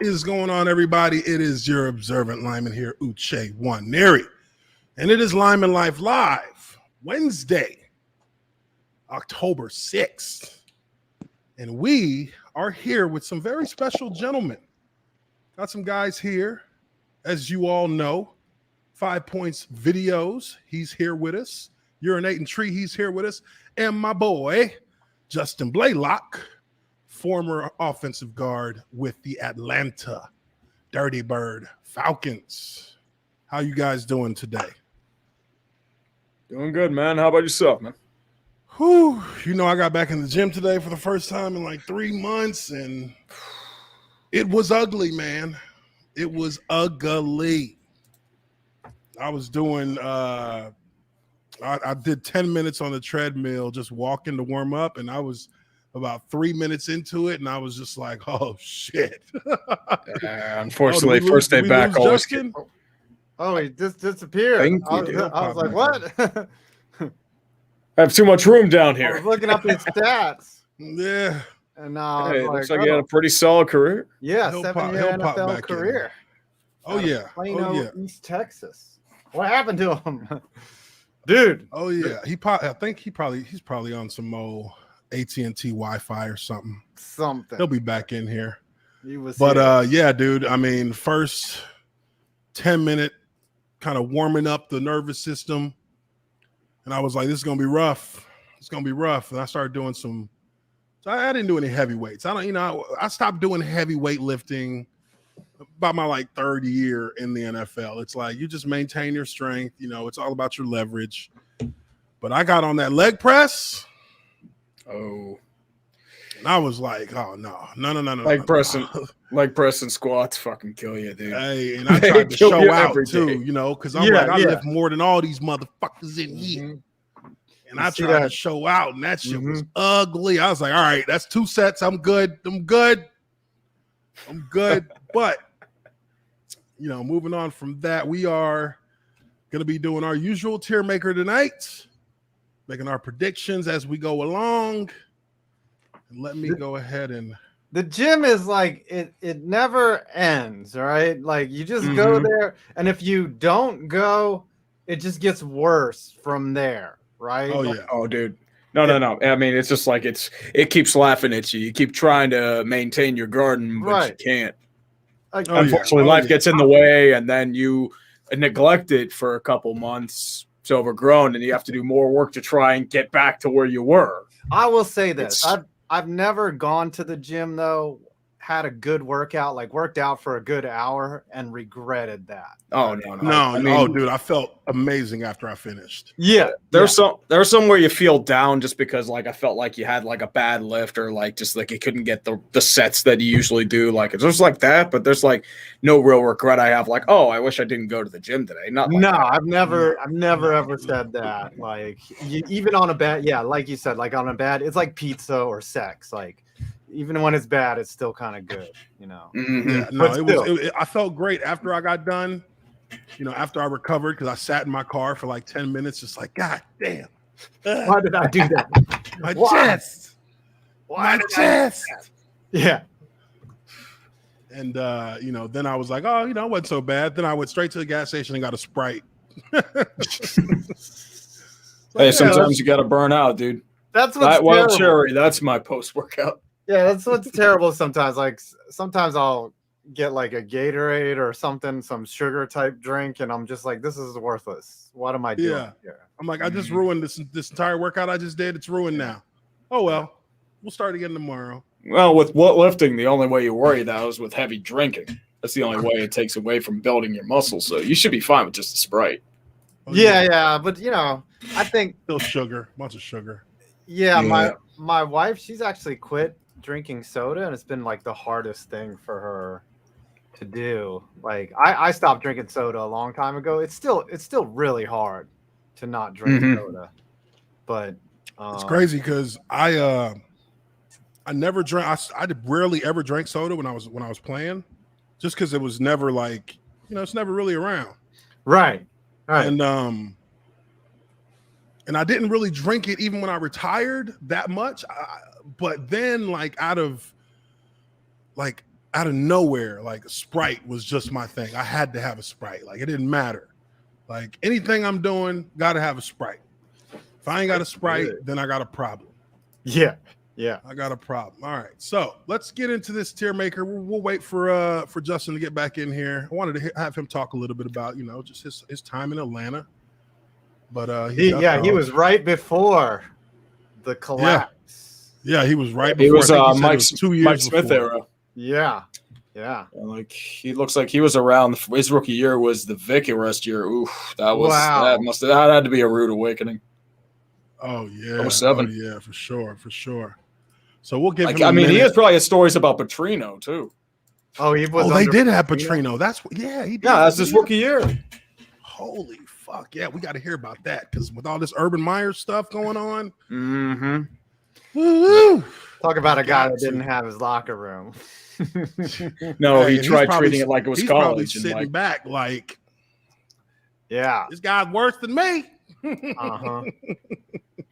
is going on, everybody? It is your observant lineman here, Uche Waneri. And it is Lineman Life Live, Wednesday, October 6th. And we are here with some very special gentlemen. Got some guys here, as you all know. 5 Points Videos, he's here with us. Urinating Tree, he's here with us. And my boy, Justin Blalock, former offensive guard with the Atlanta Dirty Bird Falcons. How you guys doing today? Doing good, man. How about yourself, man? Whew, you know, I got back in the gym today for the first time in like 3 months, and it was ugly, man. It was ugly. I was doing I did 10 minutes on the treadmill, just walking to warm up, and I was about 3 minutes into it, and I was just like, oh, shit. Unfortunately, first day back always get... Oh, he just disappeared. I was like, what? I have too much room down here. I was looking up his stats. Yeah. And now hey, looks like he had a pretty solid career. Yeah, 7-year NFL career. Oh, yeah. Plano, East Texas. What happened to him? Dude. Oh, yeah. I think he's probably on some old AT&T Wi-Fi or something. He'll be back in here. Yeah, dude. I mean, first 10-minute kind of warming up the nervous system. And I was like, this is going to be rough. It's going to be rough. And I started doing I didn't do any heavy weights. I stopped doing heavy weightlifting about my like third year in the NFL. It's like, you just maintain your strength. You know, it's all about your leverage. But I got on that leg press. Oh. And I was like, oh, no. Leg pressing squats fucking kill you, dude. Hey, and I tried to show out too, you know, because I'm I lift more than all these motherfuckers in here. And I tried to show out, and that shit was ugly. I was like, all right, that's 2 sets. I'm good. But, you know, moving on from that, we are going to be doing our usual Tiermaker tonight, making our predictions as we go along. And let me go ahead and... The gym is like, it never ends, right? Like, you just go there, and if you don't go, it just gets worse from there, right? Oh, yeah. Oh, dude. No. I mean, it's just like it keeps laughing at you. You keep trying to maintain your garden, but you can't. Unfortunately, life gets in the way, and then you neglect it for a couple months. It's overgrown, and you have to do more work to try and get back to where you were. I will say this. I've never gone to the gym, though, had a good workout, like worked out for a good hour and regretted that. Oh, no. Dude, I felt amazing after I finished. Yeah. There's some where you feel down just because like I felt like you had like a bad lift or like just like you couldn't get the sets that you usually do. Like it's just like that, but there's like no real regret I have like, oh, I wish I didn't go to the gym today. I've never ever said that. Like even on a bad, like you said, like on a bad, it's like pizza or sex. Like even when it's bad, it's still kind of good, you know. Yeah, no, I felt great after I got done. You know, after I recovered, because I sat in my car for like 10 minutes, just like, God damn. Why did I do that? My chest. My chest. Yeah. And, you know, then I was like, oh, you know, it wasn't so bad. Then I went straight to the gas station and got a Sprite. Hey, sometimes you got to burn out, dude. That's what's Wild Cherry. That's my post-workout. Yeah, that's what's terrible sometimes. Like sometimes I'll get like a Gatorade or something, some sugar type drink, and I'm just like, this is worthless. What am I doing here? I'm like, I just ruined this entire workout I just did. It's ruined now. Oh well, we'll start again tomorrow. Well, with lifting, the only way you worry that is with heavy drinking. That's the only way it takes away from building your muscles. So you should be fine with just a Sprite. Yeah, but you know, I think still sugar, bunch of sugar. Yeah, my wife, she's actually quit drinking soda, and it's been like the hardest thing for her to do. Like I stopped drinking soda a long time ago. It's still really hard to not drink soda, but it's crazy because I never drank. I rarely ever drank soda when I was playing, just because it was never like, you know, it's never really around. Right. And I didn't really drink it even when I retired that much. But then, like, out of like out of nowhere, like Sprite was just my thing. I had to have a Sprite. Like it didn't matter. Like anything I'm doing, gotta have a Sprite. If I ain't got a Sprite, then I got a problem. Yeah. I got a problem. All right. So let's get into this Tiermaker. We'll wait for Justin to get back in here. I wanted to have him talk a little bit about, just his time in Atlanta. But he was right before the collapse. Yeah, he was right before. He was 2 years Mike Smith before. Era. Yeah. And like he looks like he was around. His rookie year was the Vic arrest year. Ooh, that had to be a rude awakening. Oh yeah, 07. Oh, yeah, for sure. So we'll give him. He has probably has stories about Petrino too. Oh, he was. Oh, they did have Petrino. That's he did. Yeah, that's his rookie year. Holy fuck! Yeah, we got to hear about that because with all this Urban Meyer stuff going on. Mm-hmm. Woo-hoo. Talk about a guy that didn't have his locker room. No, he tried treating it like it was he's college. Probably sitting back like, yeah, this guy's worse than me.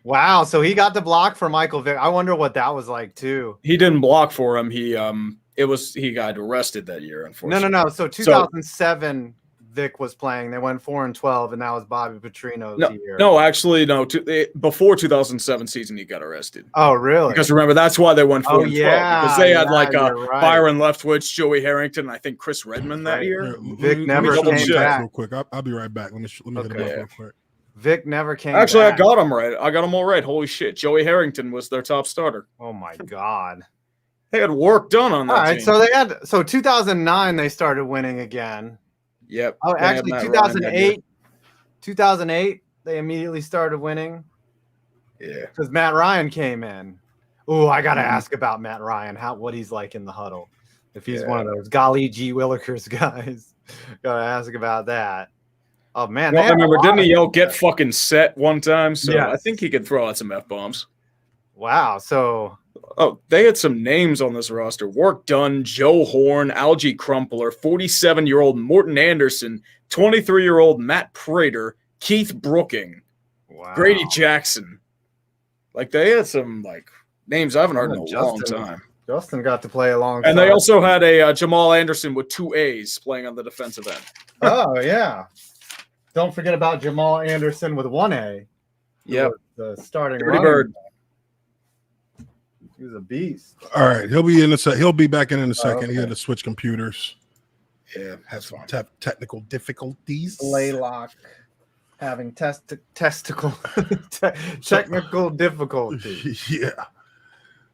Wow, so he got the block for Michael Vick. I wonder what that was like too. He didn't block for him. He got arrested that year. Unfortunately, no. So 2007, Vic was playing. They went 4-12, and that was Bobby Petrino's year. No, actually, no. Before 2007 season, he got arrested. Oh, really? Because remember, that's why they went 4-12. Because they had Byron Leftwich, Joey Harrington, and I think Chris Redmond that year. Vic never came back. Real quick, I'll be right back. Let me hit him up real quick. Vic never came Actually, back. I got him right. I got them all right. Holy shit. Joey Harrington was their top starter. Oh, my God. They had work done on that all right, team. So 2009, they started winning again. Yep. Oh, actually, 2008, they immediately started winning. Yeah. Because Matt Ryan came in. Oh, I got to ask about Matt Ryan, what he's like in the huddle. If he's one of those golly gee Willikers guys. Got to ask about that. Oh, man. Well, I remember, didn't he yell, get fucking set one time? So I think he could throw out some F-bombs. Wow. So. Oh, they had some names on this roster. Work done, Joe Horn, Algie Crumpler, 47-year-old Morton Anderson, 23-year-old Matt Prater, Keith Brooking, Grady Jackson. Like, they had some, names I haven't heard in a long time. Justin got to play alongside. And they also had a Jamal Anderson with 2 A's playing on the defensive end. Oh, yeah. Don't forget about Jamal Anderson with 1 A. Yep. The starting Dirty Bird. He was a beast. All right, he'll be back in a second. Okay. He had to switch computers. Yeah, have some technical difficulties. Blalock having technical difficulties. Yeah.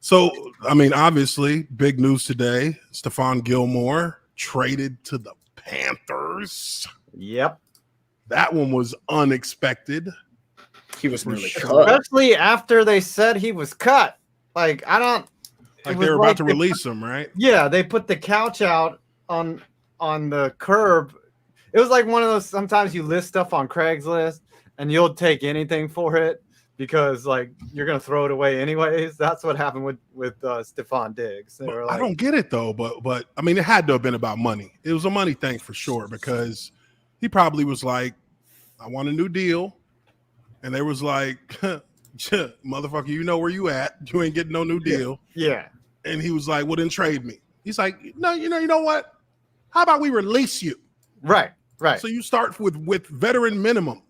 So, obviously, big news today. Stefan Gilmore traded to the Panthers. Yep. That one was unexpected. He was really cut. Especially after they said he was cut. They were about to release him, right? Yeah, they put the couch out on the curb. It was like one of those, sometimes you list stuff on Craigslist and you'll take anything for it because you're going to throw it away anyways. That's what happened with Stefan Diggs. I don't get it though, but it had to have been about money. It was a money thing for sure because he probably was like, I want a new deal. And they was like, motherfucker, you know where you at. You ain't getting no new deal. Yeah. And he was like, well, then trade me. He's like, no, you know what? How about we release you? Right. So you start with veteran minimum.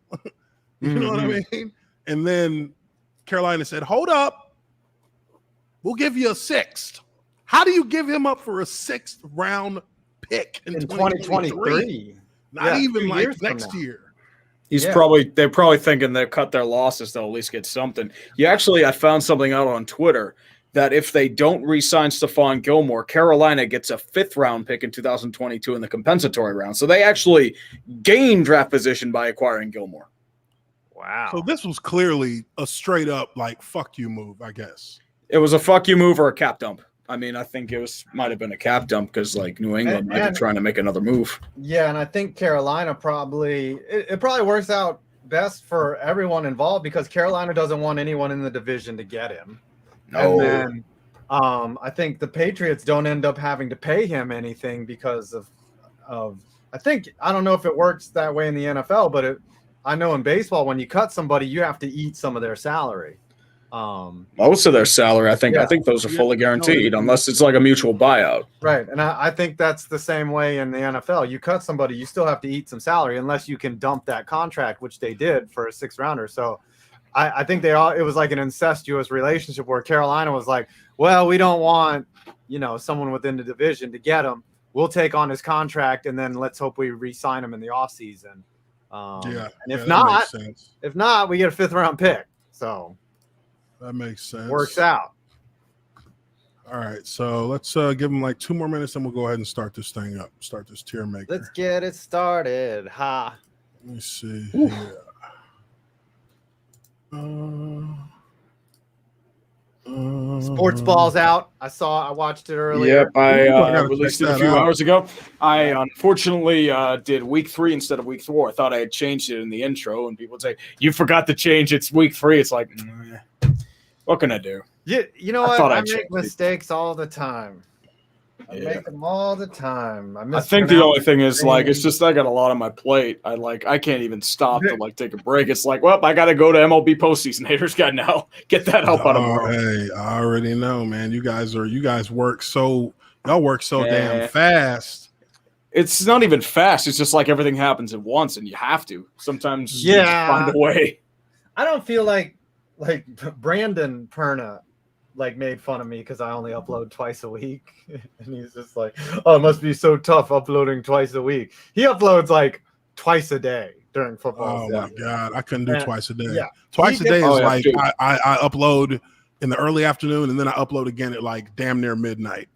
You know what I mean? And then Carolina said, hold up. We'll give you a 6th. How do you give him up for a 6th round pick in 2023? Not even next year. They're probably thinking they've cut their losses, they'll at least get something. I found something out on Twitter that if they don't re-sign Stefan Gilmore, Carolina gets a 5th round pick in 2022 in the compensatory round. So they actually gain draft position by acquiring Gilmore. Wow. So this was clearly a straight up fuck you move, I guess. It was a fuck you move or a cap dump. I think it might have been a cap dump because New England might be trying to make another move. Yeah, and I think Carolina probably works out best for everyone involved because Carolina doesn't want anyone in the division to get him. No. And then I think the Patriots don't end up having to pay him anything because of I don't know if it works that way in the NFL, but I know in baseball when you cut somebody, you have to eat some of their salary. Most of their salary, I think those are fully guaranteed, unless it's like a mutual buyout. Right, and I think that's the same way in the NFL. You cut somebody, you still have to eat some salary, unless you can dump that contract, which they did for a 6th rounder. So, I think it was like an incestuous relationship where Carolina was like, well, we don't want someone within the division to get him. We'll take on his contract, and then let's hope we re-sign him in the offseason. And if not, we get a 5th round pick. So. That makes sense. Works out. All right, so let's give them like 2 more minutes, and we'll go ahead and start this thing up. Start this tier maker. Let's get it started. Ha. Let me see here. Sports ball's out. I watched it earlier. Yep, I released it a few hours ago. I unfortunately did week 3 instead of week 4. I thought I had changed it in the intro, and people would say, "You forgot to change. It's week 3." It's like, what can I do? You know what? I make mistakes all the time. I make them all the time. I think the only thing is it's just I got a lot on my plate. I can't even stop to take a break. It's like, well, I got to go to MLB postseason. Haters got now get that help out of me. Hey, I already know, man. You guys work so damn fast. It's not even fast. It's just like everything happens at once, and you have to. Sometimes you just find a way. I don't feel like Brandon Perna made fun of me because I only upload twice a week, and he's just like, "Oh, it must be so tough uploading twice a week." He uploads twice a day during football. Oh my god, I couldn't do twice a day. Yeah, twice a day is I upload in the early afternoon, and then I upload again at damn near midnight.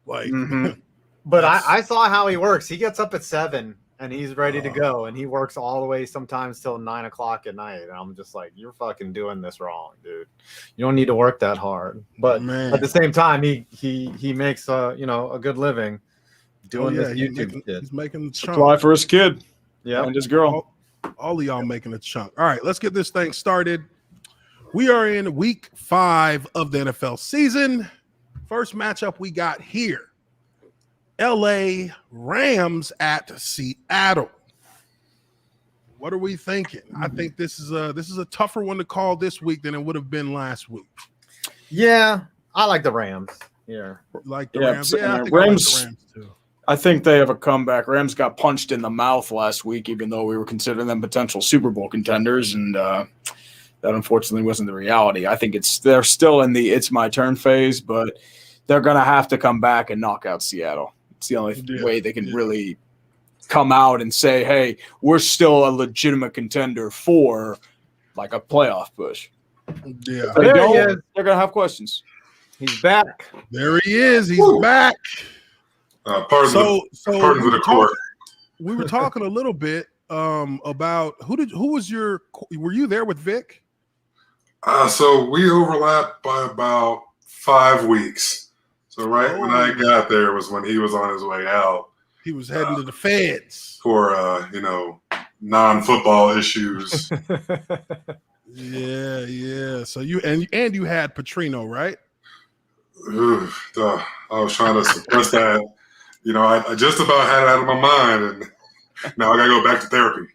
But I saw how he works. He gets up at 7. And he's ready to go, and he works all the way sometimes till 9 o'clock at night. And I'm just like, you're fucking doing this wrong, dude. You don't need to work that hard. But at the same time, he makes a good living doing this YouTube shit. He's making the chunk. Apply for his kid, and his girl. All of y'all making a chunk. All right, let's get this thing started. We are in week 5 of the NFL season. First matchup we got here. LA Rams at Seattle. What are we thinking? I think this is a tougher one to call this week than it would have been last week. Yeah, I like the Rams here. Like the Rams? Yeah, I think Rams, I like the Rams too. I think they have a comeback. Rams got punched in the mouth last week, even though we were considering them potential Super Bowl contenders, and that unfortunately wasn't the reality. I think they're still in the "it's my turn" phase, but they're going to have to come back and knock out Seattle. It's the only way they can really come out and say, hey, we're still a legitimate contender for a playoff push. Yeah. They're going to have questions. He's back. There he is. He's back. Pardon the court. We were talking a little bit about were you there with Vic? So we overlapped by about 5 weeks. So when I got there was when he was on his way out. He was heading to the feds for non-football issues. Yeah. So you you had Petrino, right? I was trying to suppress that. I just about had it out of my mind, and now I gotta go back to therapy.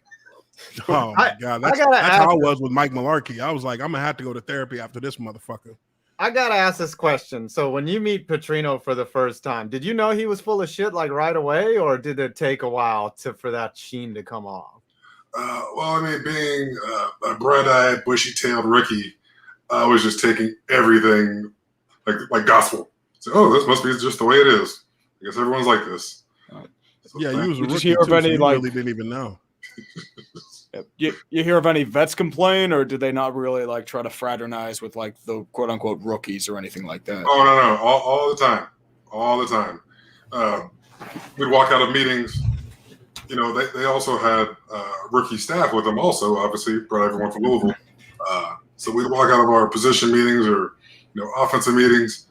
Oh my god, that's how I was with Mike Mularkey. I was like, I'm gonna have to go to therapy after this motherfucker. I gotta ask this question. So when you meet Petrino for the first time, did you know he was full of shit right away, or did it take a while for that sheen to come off? Being a bright-eyed, bushy-tailed rookie, I was just taking everything like gospel. So, this must be just the way it is. I guess everyone's like this. You was a rookie hear of any, so you really didn't even know. You hear of any vets complain, or did they not really try to fraternize with the quote unquote rookies or anything like that? Oh no, all the time. We'd walk out of meetings. They also had rookie staff with them. Also, obviously, brought everyone from Louisville. So we'd walk out of our position meetings or offensive meetings.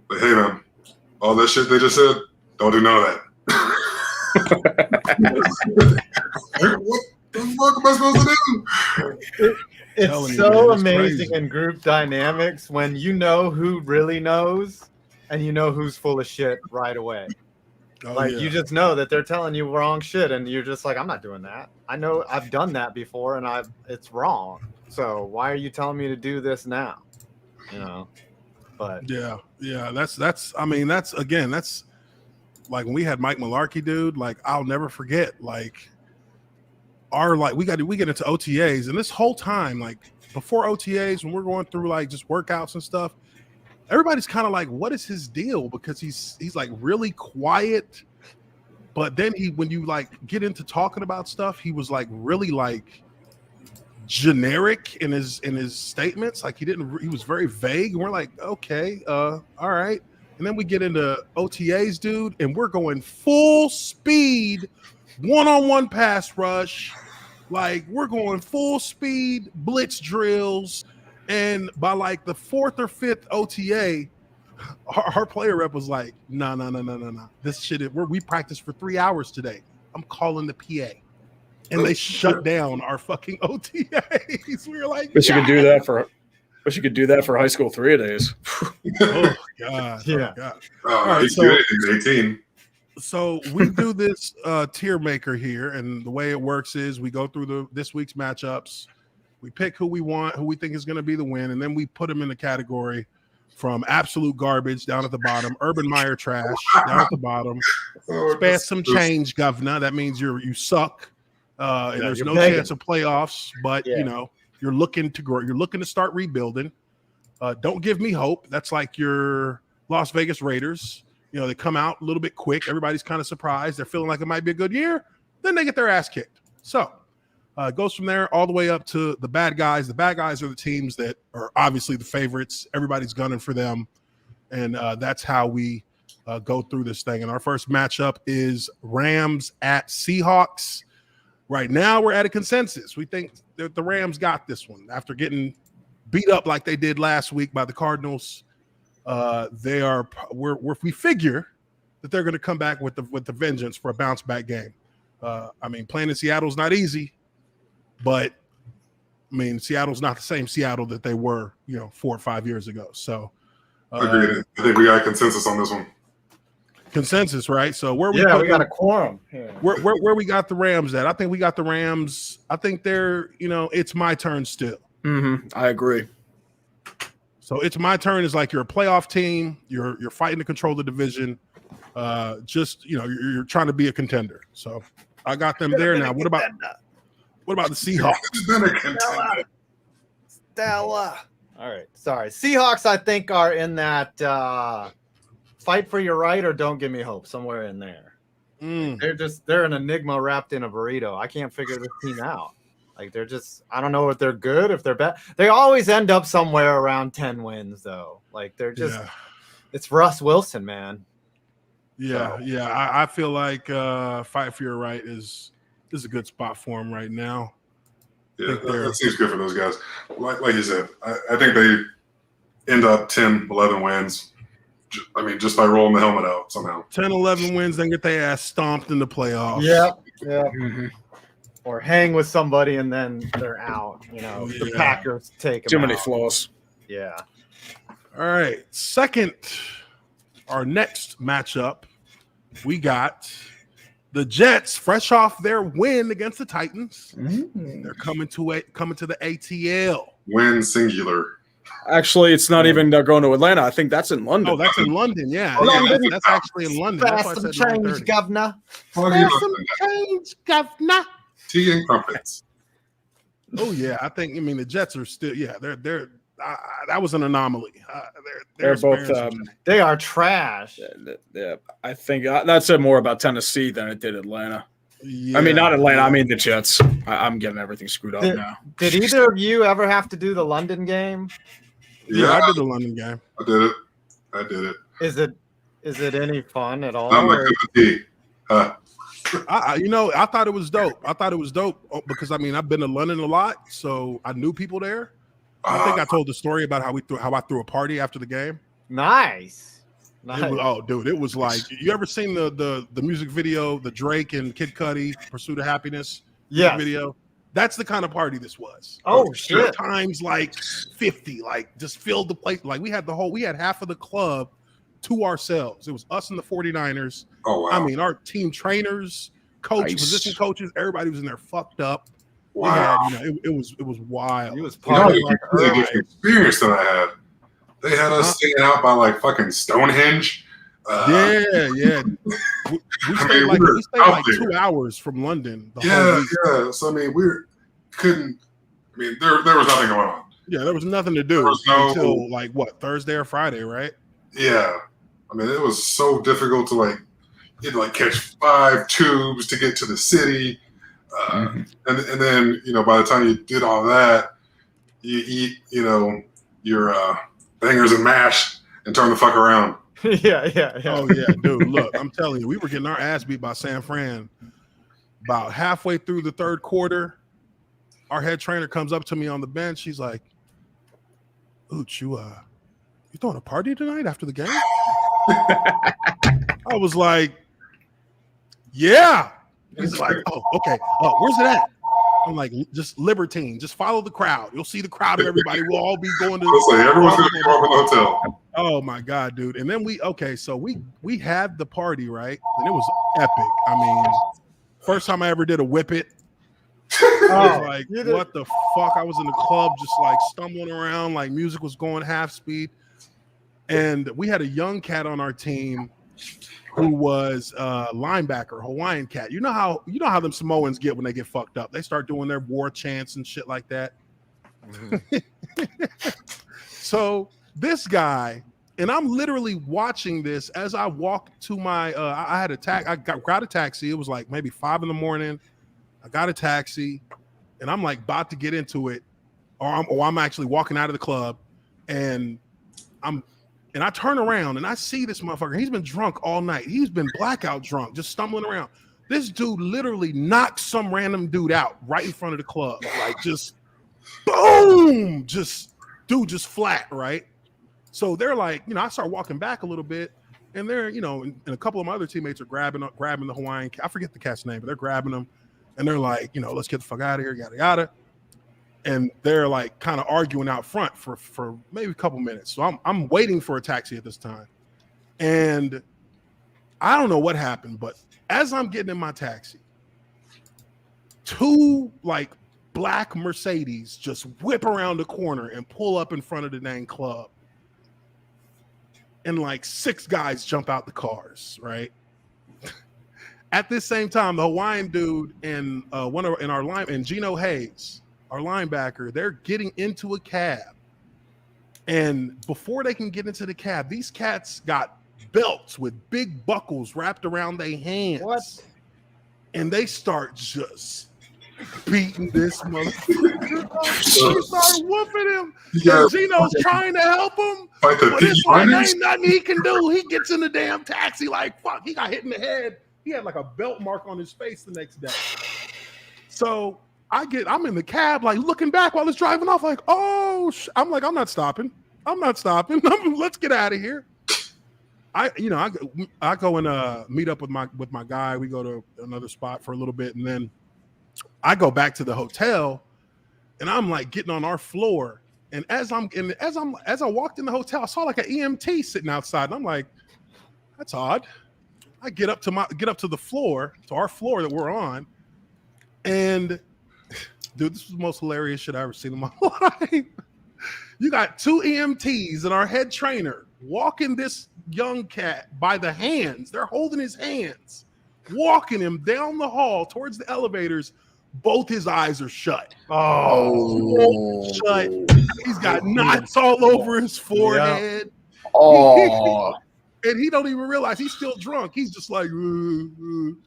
But hey, man, all that shit they just said, don't do none of that. What the fuck am I supposed to do? It's so amazing in group dynamics when you know who really knows and you know who's full of shit right away. You just know that they're telling you wrong shit, and you're just like, I'm not doing that. I know I've done that before, and it's wrong. So why are you telling me to do this now? But yeah. That's like when we had Mike Mularkey, dude. Like I'll never forget. Like we get into OTAs, and this whole time, like before OTAs, when we're going through like just workouts and stuff, everybody's kind of like, what is his deal? Because he's like really quiet, but then when you like get into talking about stuff, he was like really like generic in his statements. Like he was very vague, and we're like, okay, all right. And then we get into OTAs, dude, and we're going full speed, one-on-one pass rush. Like we're going full speed blitz drills. And by like the fourth or fifth OTA, our player rep was like, no. This shit, we practiced for 3 hours today. I'm calling the PA. And they shut down our fucking OTAs. We were like, But you could do that for high school 3-a-days. Oh God. Yeah. Oh, God. All right, he's good. He's 18. So we do this Tiermaker here, and the way it works is we go through this week's matchups. We pick who we want, who we think is going to be the win, and then we put them in the category from absolute garbage down at the bottom, Urban Meyer trash down at the bottom. Spare some change, governor. That means you suck. And there's no chance of playoffs, but you're looking to grow. You're looking to start rebuilding. Don't give me hope. That's like your Las Vegas Raiders. They come out a little bit quick. Everybody's kind of surprised. They're feeling like it might be a good year. Then they get their ass kicked. So it goes from there all the way up to the bad guys. The bad guys are the teams that are obviously the favorites. Everybody's gunning for them. And that's how we go through this thing. And our first matchup is Rams at Seahawks. Right now, we're at a consensus. We think that the Rams got this one after getting beat up like they did last week by the Cardinals. We figure that they're going to come back with the vengeance for a bounce back game. Playing in Seattle is not easy, but Seattle's not the same Seattle that they were, 4 or 5 years ago. So, agreed. I think we got a consensus on this one. Consensus, right? So we got a quorum here. Where we got the Rams at? I think we got the Rams. I think they're, it's my turn still. Mm-hmm. I agree. So it's my turn is like you're a playoff team. You're fighting to control the division. You're trying to be a contender. So I got them there now. What about the Seahawks? Stella. All right. Sorry. Seahawks, I think, are in that fight for your right or don't give me hope, somewhere in there. They're an enigma wrapped in a burrito. I can't figure this team out. Like I don't know if they're good, if they're bad. They always end up somewhere around 10 wins though. Like they're just it's Russ Wilson, man. Yeah. So. Yeah. I feel like fight for your right is a good spot for them right now. Yeah, that seems good for those guys. Like you said, I think they end up 10, 11 wins. Just by rolling the helmet out somehow. 10, 11 wins, then get their ass stomped in the playoffs. Yeah. Mm-hmm. Or hang with somebody and then they're out. The Packers take them too many out. flaws. Yeah. All right. Our next matchup, we got the Jets, fresh off their win against the Titans. Mm-hmm. They're coming to the ATL. Win singular. Actually, it's not even going to Atlanta. I think that's in London. Oh, that's in London, yeah. That's actually in London. That's why I said change, governor. Change, governor. Tea and crumpets. Oh yeah, I think. The Jets are still. Yeah, they're. That was an anomaly. They're both. They are trash. Yeah, I think that said more about Tennessee than it did Atlanta. Yeah. Not Atlanta. The Jets. I'm getting everything screwed up now. Did either of you ever have to do the London game? Yeah, I did the London game. I did it. Is it any fun at all? I'm like tea. I thought it was dope. Because I've been to London a lot, so I knew people there. I think I told the story about how I threw a party after the game. Nice. It was like, you ever seen the music video, the Drake and Kid Cudi Pursuit of Happiness video? That's the kind of party this was. Oh shit! Times like 50, like just filled the place. Like we had half of the club to ourselves. It was us and the 49ers. Oh wow! Our team trainers, position coaches, everybody was in there fucked up. Wow! It was wild. It was part of a different experience than I had. They had us staying out by like fucking Stonehenge. Yeah. We stayed like 2 hours from London. Yeah. So I mean, couldn't. I mean, there was nothing going on. Yeah, there was nothing to do until like what, Thursday or Friday, right? Yeah, I mean, it was so difficult to like, you had to like catch 5 tubes to get to the city, and then by the time you did all that, you eat your bangers and mash and turn the fuck around. Yeah. Oh yeah, dude. Look, I'm telling you, we were getting our ass beat by San Fran. About halfway through the third quarter, our head trainer comes up to me on the bench. He's like, "Ooch, you throwing a party tonight after the game?" I was like, "Yeah." He's like, "Oh, okay. Oh, where's it at?" I'm like, "Just Libertine. Just follow the crowd. You'll see the crowd of everybody. We'll all be going to." Everyone's gonna be in the hotel. Oh my god, dude! And then we had the party, right? And it was epic. I mean, first time I ever did a whip it. I was like, what the fuck? I was in the club just like stumbling around, like music was going half speed. And we had a young cat on our team who was a linebacker, Hawaiian cat. You know how them Samoans get when they get fucked up. They start doing their war chants and shit like that. So this guy, and I'm literally watching this as I walk to my I got a taxi. It was like maybe 5 a.m. I got a taxi, and I'm like about to get into it, or I'm actually walking out of the club, and I turn around and I see this motherfucker. He's been drunk all night. He's been blackout drunk, just stumbling around. This dude literally knocked some random dude out right in front of the club, like just boom, just flat, right? So they're like, I start walking back a little bit, and they're, and a couple of my other teammates are grabbing the Hawaiian cat. I forget the cat's name, but they're grabbing him. And they're like, let's get the fuck out of here, yada, yada. And they're like kind of arguing out front for maybe a couple minutes. So I'm waiting for a taxi at this time. And I don't know what happened, but as I'm getting in my taxi, 2 like black Mercedes just whip around the corner and pull up in front of the dang club. And like 6 guys jump out the cars, right? At this same time, the Hawaiian dude and our line and Gino Hayes, our linebacker, they're getting into a cab. And before they can get into the cab, these cats got belts with big buckles wrapped around their hands. What? And they start just beating this motherfucker. They start whooping him. And Gino's trying to help him. But it's like, ain't nothing he can do. He gets in the damn taxi like, fuck, he got hit in the head. He had like a belt mark on his face the next day. So I'm in the cab, like looking back while it's driving off, like, I'm like, I'm not stopping. Let's get out of here. I go and meet up with my guy. We go to another spot for a little bit, and then I go back to the hotel, and I'm like getting on our floor. And as I walked in the hotel, I saw like an EMT sitting outside, and I'm like, that's odd. I get up to the floor, to our floor that we're on, and dude, this was the most hilarious shit I ever seen in my life. You got 2 EMTs and our head trainer walking this young cat by the hands. They're holding his hands, walking him down the hall towards the elevators. Both his eyes are shut. Oh, shut. He's got knots all over his forehead. Yeah. Oh. And he don't even realize he's still drunk. He's just like, and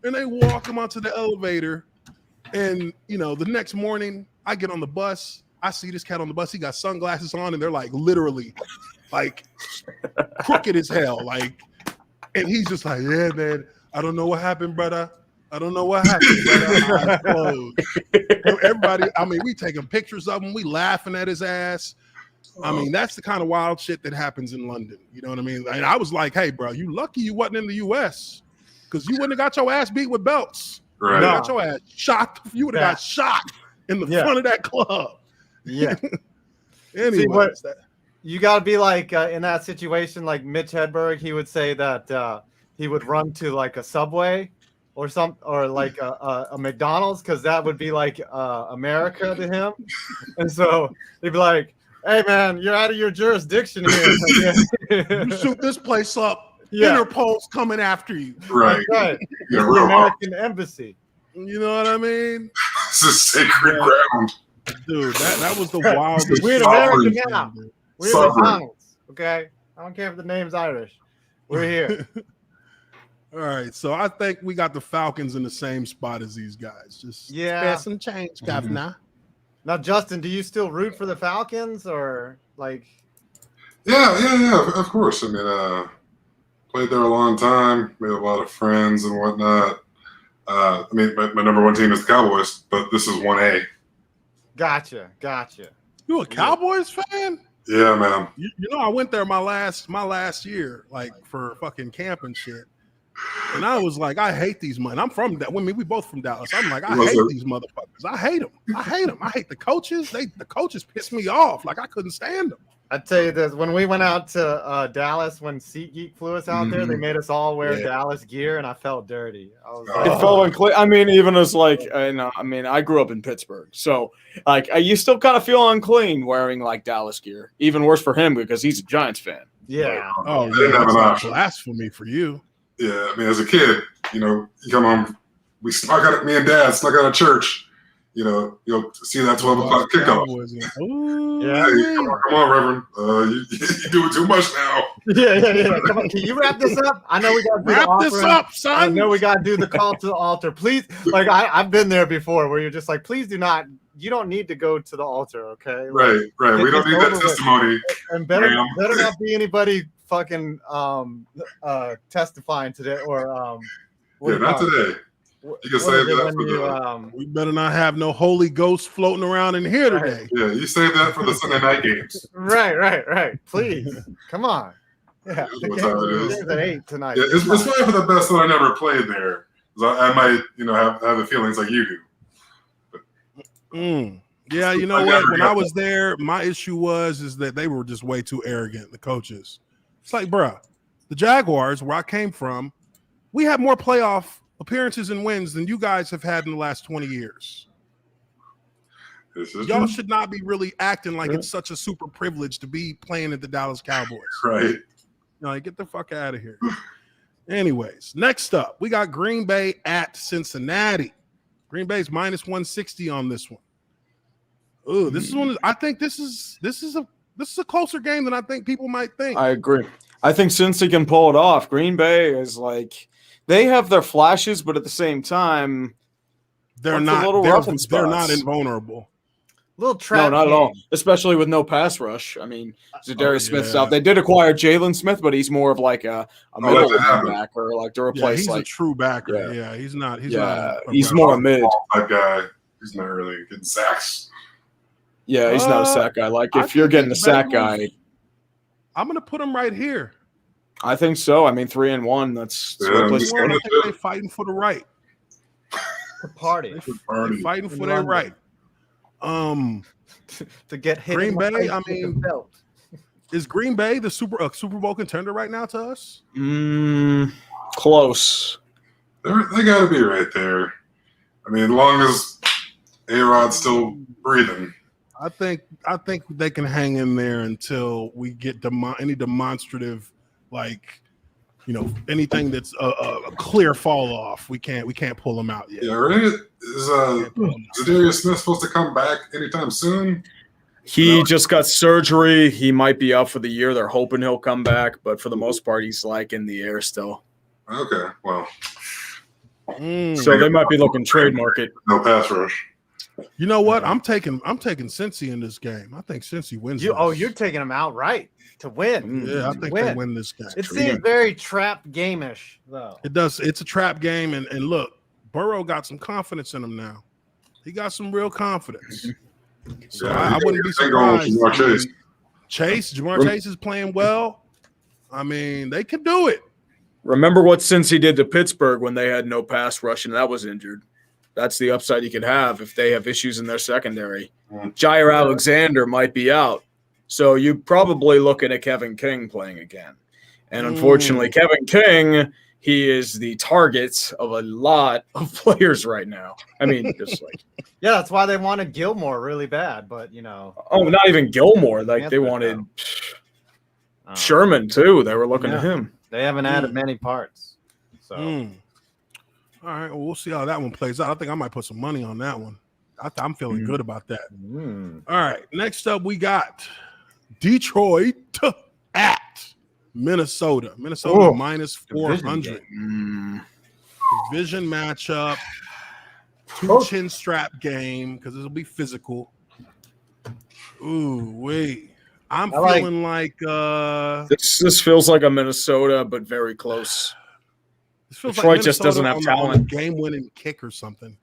they walk him onto the elevator. And, the next morning I get on the bus. I see this cat on the bus. He got sunglasses on, and they're like literally like crooked as hell. Like, and he's just like, yeah, man, I don't know what happened, brother. I don't know what happened, brother. Everybody, we taking pictures of him. We laughing at his ass. That's the kind of wild shit that happens in London. You know what I mean? And I was like, hey, bro, you lucky you wasn't in the U.S. because you wouldn't have got your ass beat with belts. Right. You got your ass shot. You would have got shot in the front of that club. Yeah. Anyway, you got to be like in that situation, like Mitch Hedberg, he would say that he would run to like a Subway or like a McDonald's, because that would be like America to him. And so they'd be like, Hey, man, you're out of your jurisdiction here. You shoot this place up. Interpol's coming after you. Right. That's right. Yeah, The American Embassy. You know what I mean? This is sacred ground. Dude, that was the wildest. We're in Sovereign. America now. We're in McDonald's, okay? I don't care if the name's Irish. We're here. All right, so I think we got the Falcons in the same spot as these guys. Just spare some change, governor. Now, Justin, do you still root for the Falcons or like? Yeah. Of course. I mean, played there a long time. Made a lot of friends and whatnot. I mean, my number one team is the Cowboys, but this is 1A. Gotcha. You a Cowboys fan? Yeah, man. You know, I went there my last year, like for fucking camp and shit. And I was like, I hate these men. I'm from that. We both from Dallas. I'm like, I hate these motherfuckers. I hate them. I hate the coaches. The coaches piss me off. Like I couldn't stand them. I tell you this: when we went out to Dallas, when SeatGeek flew us out there, they made us all wear Dallas gear, and I felt dirty. I was like, it felt unclear. I mean, even as like, I grew up in Pittsburgh, so like, you still kind of feel unclean wearing like Dallas gear. Even worse for him because he's a Giants fan. Yeah. Oh, yeah. That's blasphemy for you. Yeah, I mean, as a kid, you come home. Me and Dad snuck out of church. You'll see that 12 o'clock kickoff. Hey, come on, Reverend. You're doing too much now. Yeah. Come on, can you wrap this up? I know we got to wrap this up, son. I know we got to do the call to the altar. Please, like I've been there before, where you're just like, please do not. You don't need to go to the altar, okay? Right. We don't need that testimony. And better not be anybody fucking testifying today or not today. You can save that for we better not have no Holy Ghost floating around in here today. Yeah, you save that for the Sunday night games. Right. Please, come on. Yeah, the game's at 8 tonight. Yeah, it's probably for the best that I never played there. I might, have the feelings like you do. Yeah, you know what? When I was there, my issue is that they were just way too arrogant. The coaches. It's like, bruh, the Jaguars, where I came from, we had more playoff appearances and wins than you guys have had in the last 20 years. Y'all should not be really acting like it's such a super privilege to be playing at the Dallas Cowboys. Right. Get the fuck out of here. Anyways, next up, we got Green Bay at Cincinnati. Green Bay's minus 160 on this one. Ooh, this is one. I think this is a closer game than I think people might think. I agree. I think Cincy can pull it off. Green Bay is like, they have their flashes, but at the same time, they're not invulnerable. Little trap. No, not at all. Especially with no pass rush. I mean, Zadarius Smith's out. They did acquire Jalen Smith, but he's more of like a middle linebacker, like to replace. He's like a true backer. Yeah, he's not. He's more a mid. That guy. He's not really getting sacks. Yeah, he's not a sack guy. Like if you're getting a sack guy, I'm gonna put him right here. I think so. I mean, 3-1. That's I think they're fighting for the right. Party. They're fighting for their right. To get hit. Green Bay. I mean, is Green Bay the Super Bowl contender right now to us? Close. They got to be right there. I mean, as long as A-Rod's still breathing. I think they can hang in there until we get any demonstrative, anything that's a clear fall off. We can't pull them out yet. Yeah, right. Is Zadarius Smith supposed to come back anytime soon? He just got surgery. He might be out for the year. They're hoping he'll come back, but for the most part, he's in the air still. Okay, well. So they might be looking trade market. No pass rush. You know what? I'm taking Cincy in this game. I think Cincy wins. You're taking them outright to win. Yeah, I think they win this game. It seems very trap game-ish, though. It does. It's a trap game, and look, Burrow got some confidence in him now. He got some real confidence. So I wouldn't be surprised. Jamar Chase is playing well. I mean, they can do it. Remember what Cincy did to Pittsburgh when they had no pass rush and that was injured. That's the upside you could have if they have issues in their secondary. Jair Alexander might be out. So you're probably looking at Kevin King playing again. And unfortunately, Kevin King, he is the target of a lot of players right now. I mean, just like yeah, that's why they wanted Gilmore really bad, but not even Gilmore. Like they wanted Sherman too. They were looking to him. They haven't added many parts. So all right, well, we'll see how that one plays out. I think I might put some money on that one. I'm feeling good about that. All right, next up we got Detroit at Minnesota. Minnesota minus 400. Division matchup. Two chin strap game because it'll be physical. Ooh, wait. I'm feeling like this feels like a Minnesota, but very close. Detroit like just doesn't have talent. Game-winning kick or something.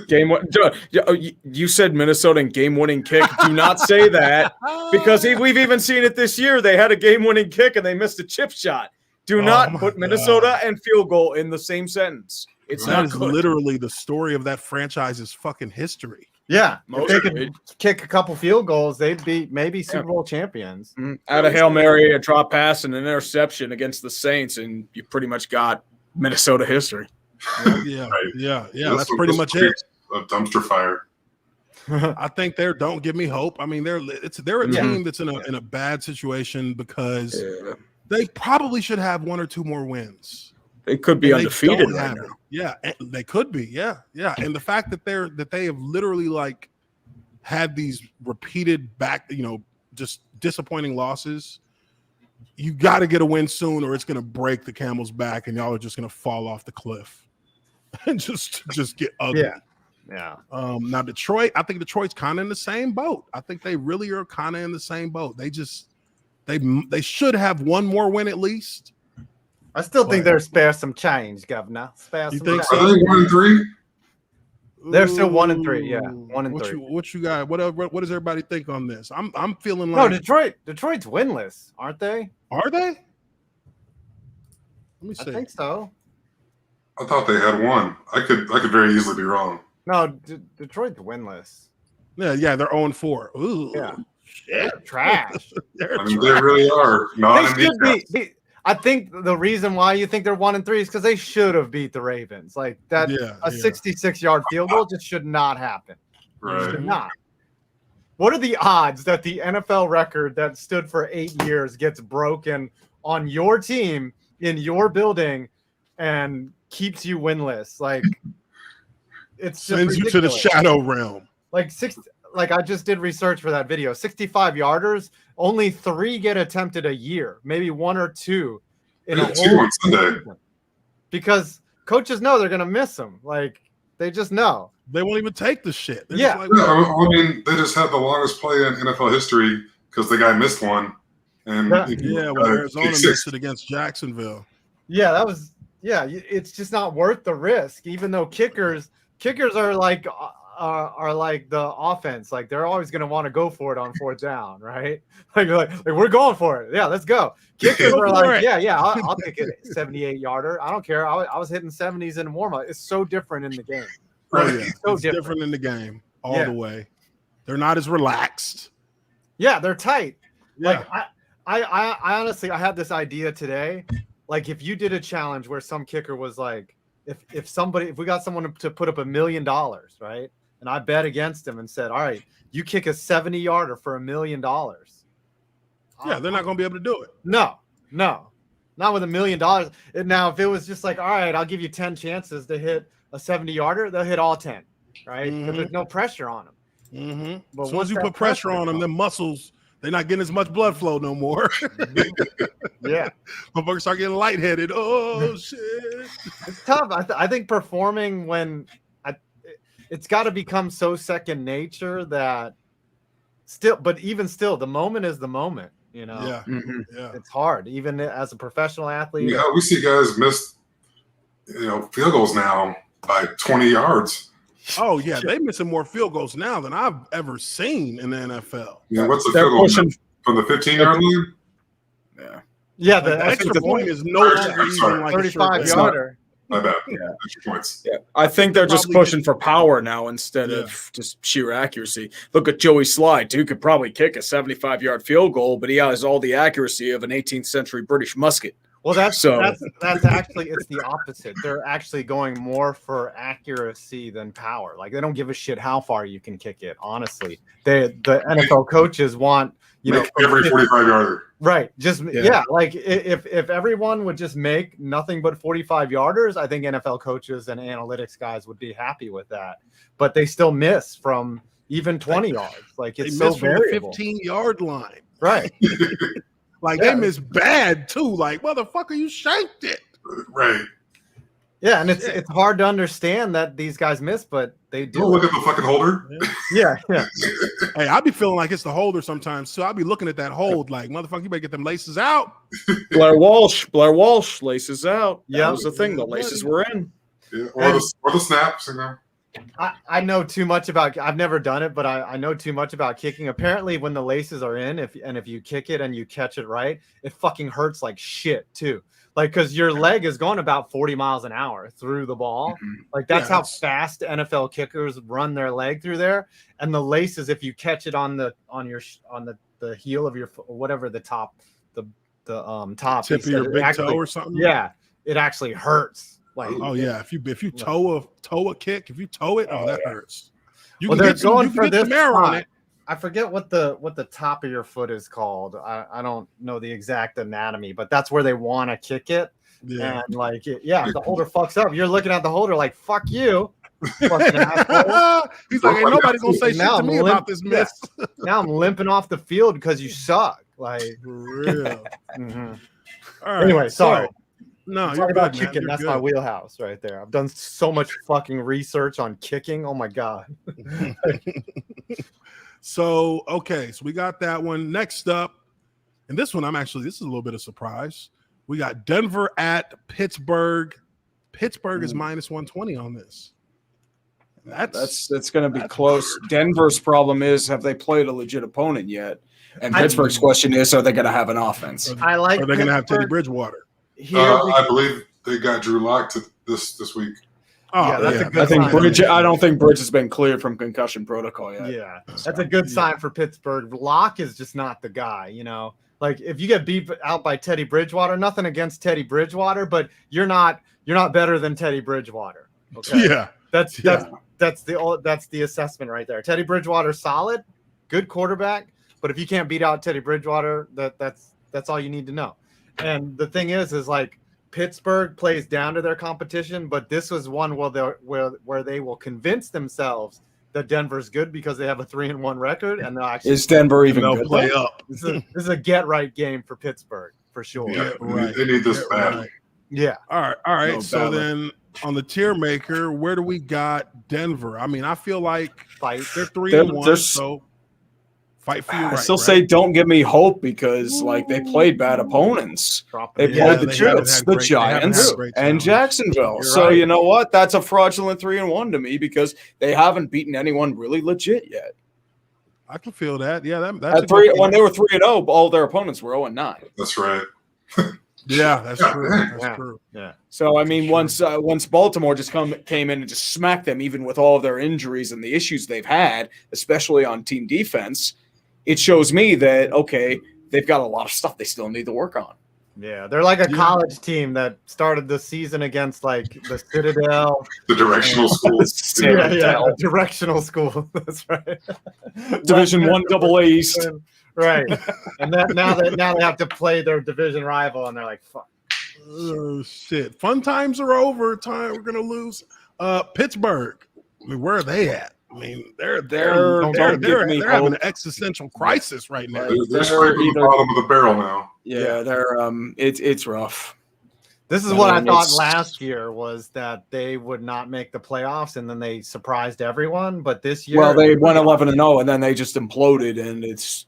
You said Minnesota and game-winning kick. Do not say that because we've even seen it this year. They had a game-winning kick and they missed a chip shot. Do not put Minnesota and field goal in the same sentence. It's not good. Literally the story of that franchise's fucking history. Yeah, if they could kick a couple field goals, they'd be maybe Super Bowl champions. Out of Hail Mary, a drop pass, and an interception against the Saints, and you pretty much got Minnesota history. Yeah. That's pretty much it. A dumpster fire. I think don't give me hope. I mean, they're a team that's in a bad situation because they probably should have one or two more wins. They could be undefeated right now. Yeah, they could be. Yeah. And the fact that they have literally like had these repeated just disappointing losses. You got to get a win soon, or it's going to break the camel's back, and y'all are just going to fall off the cliff and just get ugly. Yeah. Now Detroit, I think Detroit's kind of in the same boat. I think they really are kind of in the same boat. They should have one more win at least. I still think they're spare some change, Governor. You think so? Are they 1-3? They're still 1-3. Yeah, 1-3. What you got? What does everybody think on this? I'm feeling like Detroit's winless, aren't they? Are they? Let me see. I think so. I thought they had one. I could very easily be wrong. No, Detroit's winless. Yeah, they're 0-4. Ooh, yeah, shit, trash. They really are. I think the reason why you think they're 1-3 is because they should have beat the Ravens. Like that, a 66-yard field goal just should not happen. Right. Should not. What are the odds that the NFL record that stood for 8 years gets broken on your team in your building and keeps you winless? Like it's just sends you to the shadow realm. Like I just did research for that video. 65-yarders, only 3 get attempted a year, maybe 1 or 2 in a whole on Sunday. Because coaches know they're going to miss them. Like they just know. They won't even take the shit. I mean, they just had the longest play in NFL history because the guy missed one. And Arizona missed it against Jacksonville. Yeah, it's just not worth the risk, even though kickers are like the offense. Like they're always going to want to go for it on 4th down, right? Like we're going for it. Yeah, let's go. Kickers are like, I'll kick it 78-yarder. I don't care. I was hitting 70s in warm-up. It's so different in the game. Oh yeah, it's different in the game all the way. They're not as relaxed. Yeah, they're tight. Yeah. Like I honestly, I had this idea today. Like if you did a challenge where some kicker was like, if we got someone to put up $1 million, right? And I bet against him and said, all right, you kick a 70-yarder for $1 million. Yeah, they're not going to be able to do it. No, not with $1 million. Now, if it was just like, all right, I'll give you 10 chances to hit a 70-yarder, they'll hit all 10, right? Because there's no pressure on them. Mm-hmm. But as soon as you put pressure on them, them muscles, they're not getting as much blood flow no more. Yeah. Motherfuckers start getting lightheaded. Oh, shit. It's tough. I think performing when it's got to become so second nature that even still, the moment is the moment, you know? Yeah. Mm-hmm. Yeah. It's hard, even as a professional athlete. Yeah, we see guys miss, field goals now by 20 yards. Oh, yeah. They're missing more field goals now than I've ever seen in the NFL. Yeah, what's the field goal from the 15-yard line? Yeah. Yeah, the extra point is no longer even like 35-yarder. My bad. Yeah. Extra points. Yeah. I think they're just pushing for power now instead of just sheer accuracy. Look at Joey Slide, who could probably kick a 75-yard field goal, but he has all the accuracy of an 18th century British musket. Well, that's actually it's the opposite. They're actually going more for accuracy than power. Like they don't give a shit how far you can kick it. Honestly, the NFL coaches want every 45 yarder. Right. Just like if everyone would just make nothing but 45 yarders, I think NFL coaches and analytics guys would be happy with that. But they still miss from even 20 yards. Like it's so variable. 15-yard line. Right. Like they miss bad too. Like motherfucker, you shanked it. Right. Yeah, and it's hard to understand that these guys miss, but they do. Don't look at the fucking holder. Yeah. Hey, I be feeling like it's the holder sometimes. So I'll be looking at that hold like, motherfucker, you better get them laces out. Blair Walsh, laces out. Yeah, that was the thing. The laces were in. Yeah, or the snaps, I know too much about. I've never done it, but I know too much about kicking. Apparently, when the laces are in, if you kick it and you catch it right, it fucking hurts like shit too. Like because your leg is going about 40 miles an hour through the ball. Like that's how fast NFL kickers run their leg through there. And the laces, if you catch it on the heel of your foot, or whatever the top, the top tip of your big toe or something. Yeah, it actually hurts. Like, oh yeah, if you toe a kick, if you toe it, that hurts. They're going for this on it. I forget what the top of your foot is called. I don't know the exact anatomy, but that's where they want to kick it. Yeah. And like, if the holder fucks up, you're looking at the holder like, "Fuck you." Fucking asshole. He's like, "Ain't nobody gonna say shit to me about this miss." Now I'm limping off the field because you suck. Like, for real. Mm-hmm. All right. Anyway, sorry. No, you're about kicking. That's my wheelhouse right there. I've done so much fucking research on kicking. Oh my god. So we got that one. Next up, and this one this is a little bit of surprise. We got Denver at Pittsburgh. Pittsburgh is minus 120 on this. That's going to be close. Denver's problem is, have they played a legit opponent yet? And Pittsburgh's question is, are they going to have an offense? Are they going to have Teddy Bridgewater? I believe they got Drew Lock this week. Oh, yeah, that's a good sign. I don't think Bridge has been cleared from concussion protocol yet. Yeah, that's a good sign for Pittsburgh. Lock is just not the guy, Like if you get beat out by Teddy Bridgewater, nothing against Teddy Bridgewater, but you're not better than Teddy Bridgewater. Okay? Yeah, that's the assessment right there. Teddy Bridgewater, solid, good quarterback, but if you can't beat out Teddy Bridgewater, that's all you need to know. And the thing is like Pittsburgh plays down to their competition, but this was one where they will convince themselves that Denver's good because they have a 3-1 record, and they'll actually is Denver even good? Play up. This is a get right game for Pittsburgh for sure. Yeah, right. They need this bad. Right. Yeah. All right. No, so then on the Tiermaker, where do we got Denver? I mean, I feel like they're 3-1, so fight for your right. I still say don't give me hope because they played bad opponents. They played the Jets, the Giants, and Jacksonville. You're so right. You know what? That's a fraudulent 3-1 to me because they haven't beaten anyone really legit yet. I can feel that. Yeah, that's when they were 3-0, all their opponents were 0-9. That's right. Yeah, that's true. That's true. Yeah. So I mean, once Baltimore just came in and just smacked them, even with all of their injuries and the issues they've had, especially on team defense. It shows me that, okay, they've got a lot of stuff they still need to work on. Yeah, they're like a college team that started the season against like the Citadel. The directional school. Yeah, directional school. That's right. Division 1 AA East. Right. And now they have to play their division rival, and they're like, fuck. Oh, shit. Fun times are over. We're going to lose. Pittsburgh. I mean, where are they at? I mean, they're having an existential crisis right now. They're scraping the bottom of the barrel now. Yeah, they're it's rough. This is what I thought last year was that they would not make the playoffs, and then they surprised everyone. But this year, they went 11-0, and then they just imploded, and this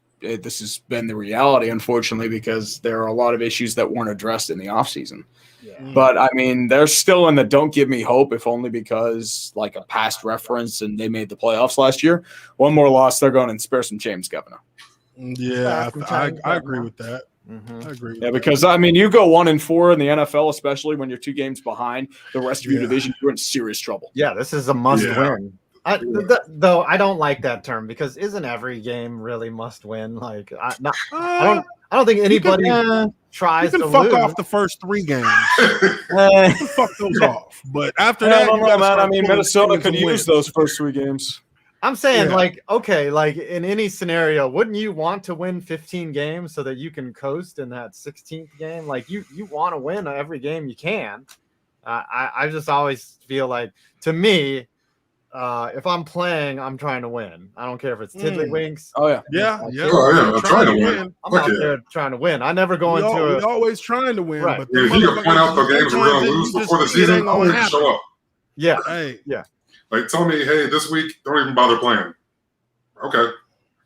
has been the reality, unfortunately, because there are a lot of issues that weren't addressed in the offseason. Yeah. But I mean, they're still in the don't give me hope, if only because like a past reference and they made the playoffs last year. One more loss, they're going and spare some James Governor. Yeah, I agree with that. Mm-hmm. I agree with that. Because I mean, you go 1-4 in the NFL, especially when you're 2 games behind the rest of your division, you're in serious trouble. Yeah, this is a must win. Though I don't like that term because isn't every game really must win? Like I don't think anybody tries to fuck lose. off the first 3 games. You can fuck those off, but after that, I don't know, man. I mean, Minnesota could use those first 3 games. I'm saying, okay, like in any scenario, wouldn't you want to win 15 games so that you can coast in that 16th game? Like you want to win every game you can. I just always feel like, to me, if I'm playing, I'm trying to win. I don't care if it's tiddlywinks. Oh yeah, I'm trying to win. I'm out there trying to win. I never go into it. We're always trying to win. Right. But if you can point out the games we're going to lose before the season, I won't even show up. Yeah. Hey. Yeah. Like, tell me, hey, this week, don't even bother playing. Okay.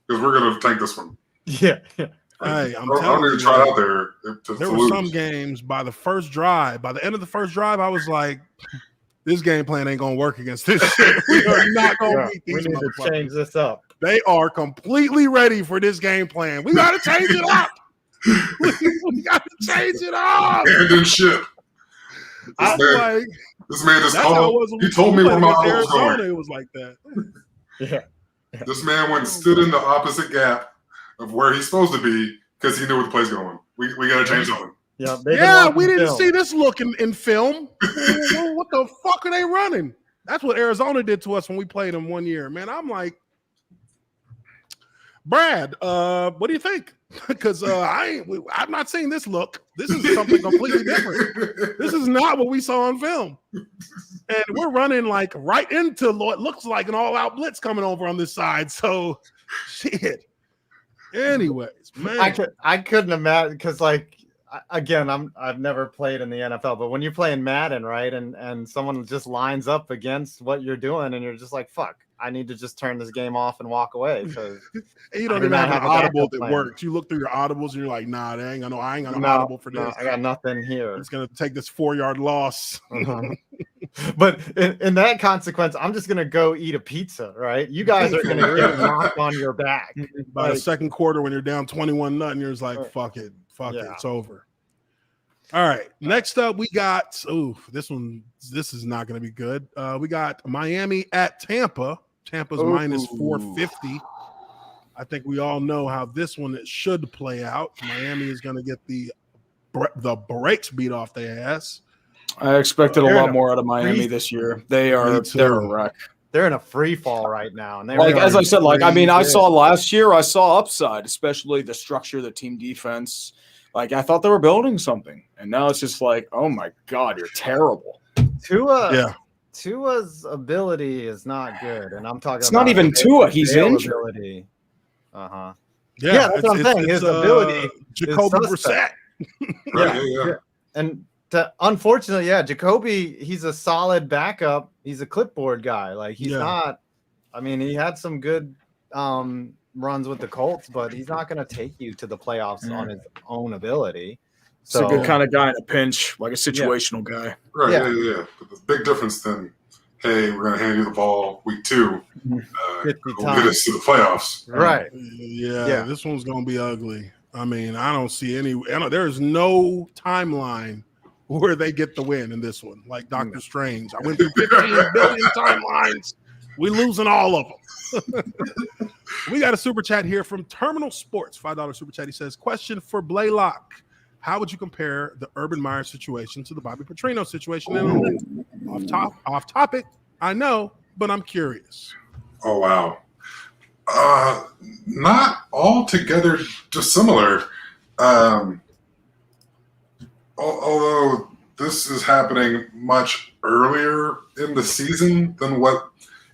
Because we're going to tank this one. Yeah. Hey, I don't need to try out there there were some games by the first drive. By the end of the first drive, I was like, this game plan ain't going to work against this shit. We are not going to beat these We need to change this up. They are completely ready for this game plan. We got to change it up. We got to change it up. And then shit. This man just called. He told me where my auto was going. It was like that. Yeah. This man went and stood in the opposite gap of where he's supposed to be because he knew where the play's going. We got to change something. Yeah, we didn't see this look in film. What the fuck are they running? That's what Arizona did to us when we played them one year. Man, I'm like, Brad, what do you think? Because I'm not seeing this look. This is something completely different. This is not what we saw on film. And we're running like right into what looks like an all-out blitz coming over on this side. So, shit. Anyways, man. I couldn't imagine because, like, again, I've never played in the NFL, but when you're playing Madden, right, and someone just lines up against what you're doing, and you're just like, fuck, I need to just turn this game off and walk away because you don't even have an audible that works. You look through your audibles and you're like, nah, I ain't got an audible for this. I got nothing here. It's gonna take this 4-yard loss. But in that consequence, I'm just gonna go eat a pizza, right? You guys are gonna get knocked on your back by the second quarter when you're down 21-0. You're just like, fuck it, it's over. All right, next up we got this is not going to be good. We got Miami at Tampa. Tampa's minus 450. I think we all know how this one should play out. Miami is going to get the brakes beat off their ass. I expected a lot more out of Miami this year. They're a wreck. They're in a free fall right now, and as I said, I saw last year. I saw upside, especially the structure, the team defense. Like, I thought they were building something, and now it's just like, oh my god, you're terrible. Tua's ability is not good, and I'm talking. It's not even Tua; he's injured. Yeah, that's what I'm saying. His ability, Jacoby Brissett. Yeah. And unfortunately, Jacoby, he's a solid backup. He's a clipboard guy. Like, he's not. I mean, he had some good runs with the Colts, but he's not going to take you to the playoffs on his own ability. So, it's a good kind of guy in a pinch, like a situational guy. Right, yeah. But the big difference then, hey, we're going to hand you the ball week 2. We'll get us to the playoffs. Right. Yeah, this one's going to be ugly. I mean, I don't see there's no timeline where they get the win in this one, like Doctor Strange. I went through 15 billion timelines. We losing all of them. We got a super chat here from Terminal Sports, $5 super chat. He says, question for Blalock. How would you compare the Urban Meyer situation to the Bobby Petrino situation? Off topic, I know, but I'm curious. Oh, wow. Not altogether dissimilar. Although this is happening much earlier in the season than what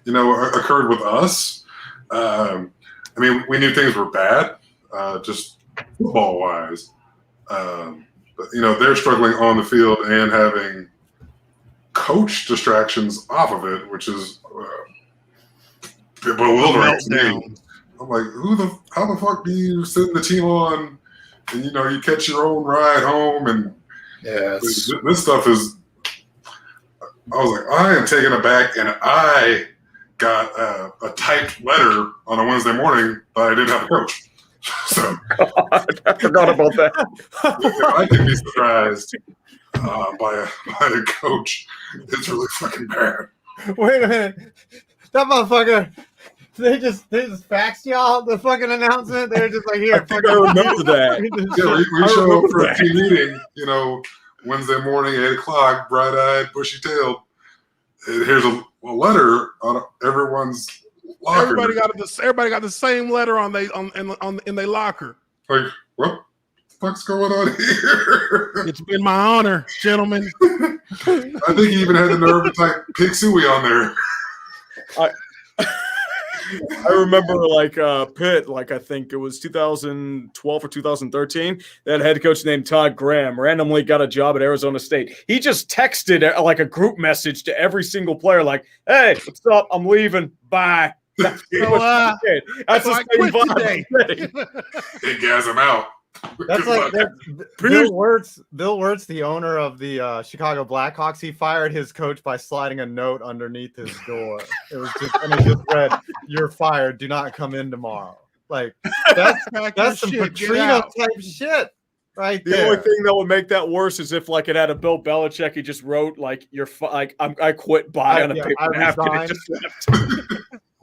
occurred with us. I mean, we knew things were bad, just football wise. But they're struggling on the field and having coach distractions off of it, which is bewildering to me. I'm like, how the fuck do you send the team on and you catch your own ride home? And this stuff is. I was like, I am taken aback, and I got a typed letter on a Wednesday morning that I didn't have a coach. So God, I forgot about that. I can be surprised by a coach. It's really fucking bad. Wait a minute. That motherfucker. They just faxed y'all the fucking announcement. They're just like, here. I remember that. We show up for a team meeting, Wednesday morning, 8:00, bright-eyed, bushy-tailed. Here's a letter on everyone's locker. Everybody got the same letter in their locker. Like, what the fuck's going on here? It's been my honor, gentlemen. I think he even had the nerve to type Pig Suey on there. I remember Pitt, I think it was 2012 or 2013. They had a head coach named Todd Graham, randomly got a job at Arizona State. He just texted a group message to every single player like, hey, what's up? I'm leaving. Bye. That's the same vibe. They gas him out. That's like Bill Wirtz, the owner of the Chicago Blackhawks. He fired his coach by sliding a note underneath his door. It just read, "You're fired. Do not come in tomorrow." Like that's some Petrino type shit right there. The only thing that would make that worse is if it had a Bill Belichick. He just wrote I quit by on a paper napkin and just left.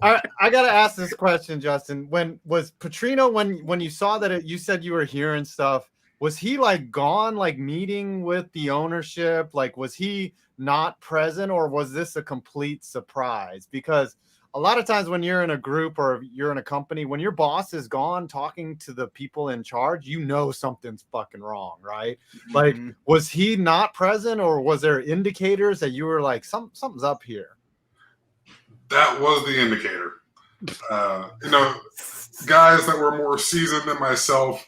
I gotta ask this question, Justin. When was Petrino? When you saw that you said you were hearing stuff, was he gone, meeting with the ownership? Was he not present, or was this a complete surprise? Because a lot of times when you're in a group or you're in a company, when your boss is gone talking to the people in charge, something's fucking wrong, right? Mm-hmm. Was he not present, or was there indicators that you were like, something's up here? That was the indicator. Guys that were more seasoned than myself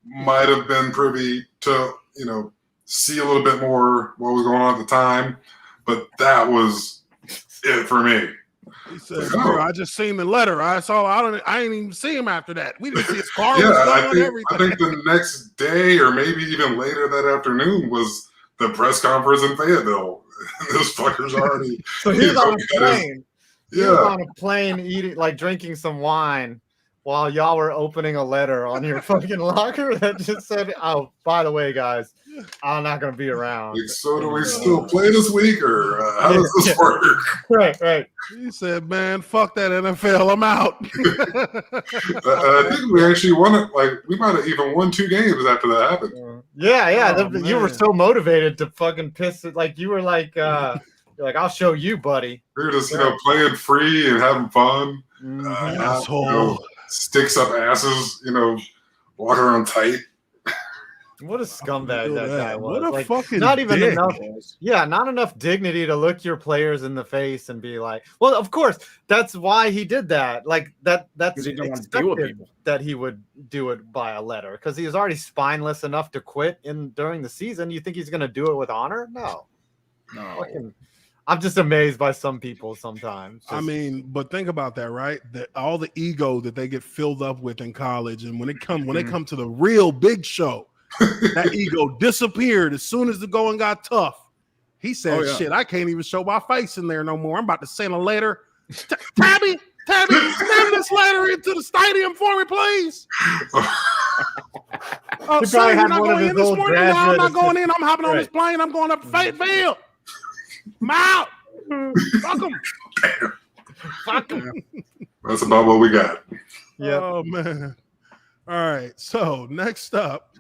might have been privy to, see a little bit more what was going on at the time, but that was it for me. He said, I just seen the letter. I didn't even see him after that. We didn't see his car. I think the next day or maybe even later that afternoon was the press conference in Fayetteville. Those fuckers already. So he's on a plane. He was on a plane eating, drinking some wine while y'all were opening a letter on your fucking locker that just said, "Oh, by the way, guys, I'm not going to be around." So do we still play this week, or how does this work? Right. He said, "Man, fuck that NFL. I'm out." I think we actually won it. We might have even won 2 games after that happened. You were so motivated to fucking piss it. You were you're like, "I'll show you, buddy." We were just, playing free and having fun. Asshole. Sticks up asses, walking around tight. What a scumbag that guy was. What a fucking not even dick. enough. Yeah, not enough dignity to look your players in the face and be like, well, of course, that's why he did that. That's he didn't want to deal with people. That he would do it by a letter because he was already spineless enough to quit during the season. You think he's going to do it with honor? No. I'm just amazed by some people sometimes. But think about that, right? All the ego that they get filled up with in college, and when they come to the real big show, that ego disappeared as soon as the going got tough. He said, "Shit, I can't even show my face in there no more. I'm about to send a letter. Tabby, send this letter into the stadium for me, please." He probably had one of his old graduate. No, I'm not going in. I'm hopping on this plane. I'm going up to Fayetteville. I'm out. Fuck him. Fuck him. That's about what we got. Yeah. Oh man. All right. So next up,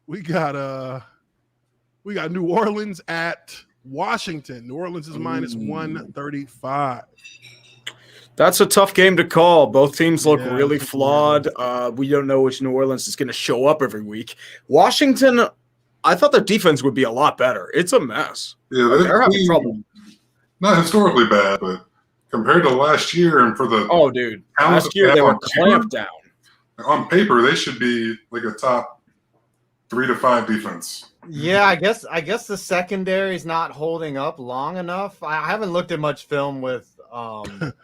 we got New Orleans at Washington. New Orleans is minus 135. That's a tough game to call. Both teams look really flawed. We don't know which New Orleans is going to show up every week. Washington, I thought their defense would be a lot better. It's a mess. Yeah, they're having trouble. Not historically bad, but compared to last year and for the last year they were clamped down. On paper, they should be a top 3 to 5 defense. Yeah, I guess the secondary is not holding up long enough. I haven't looked at much film with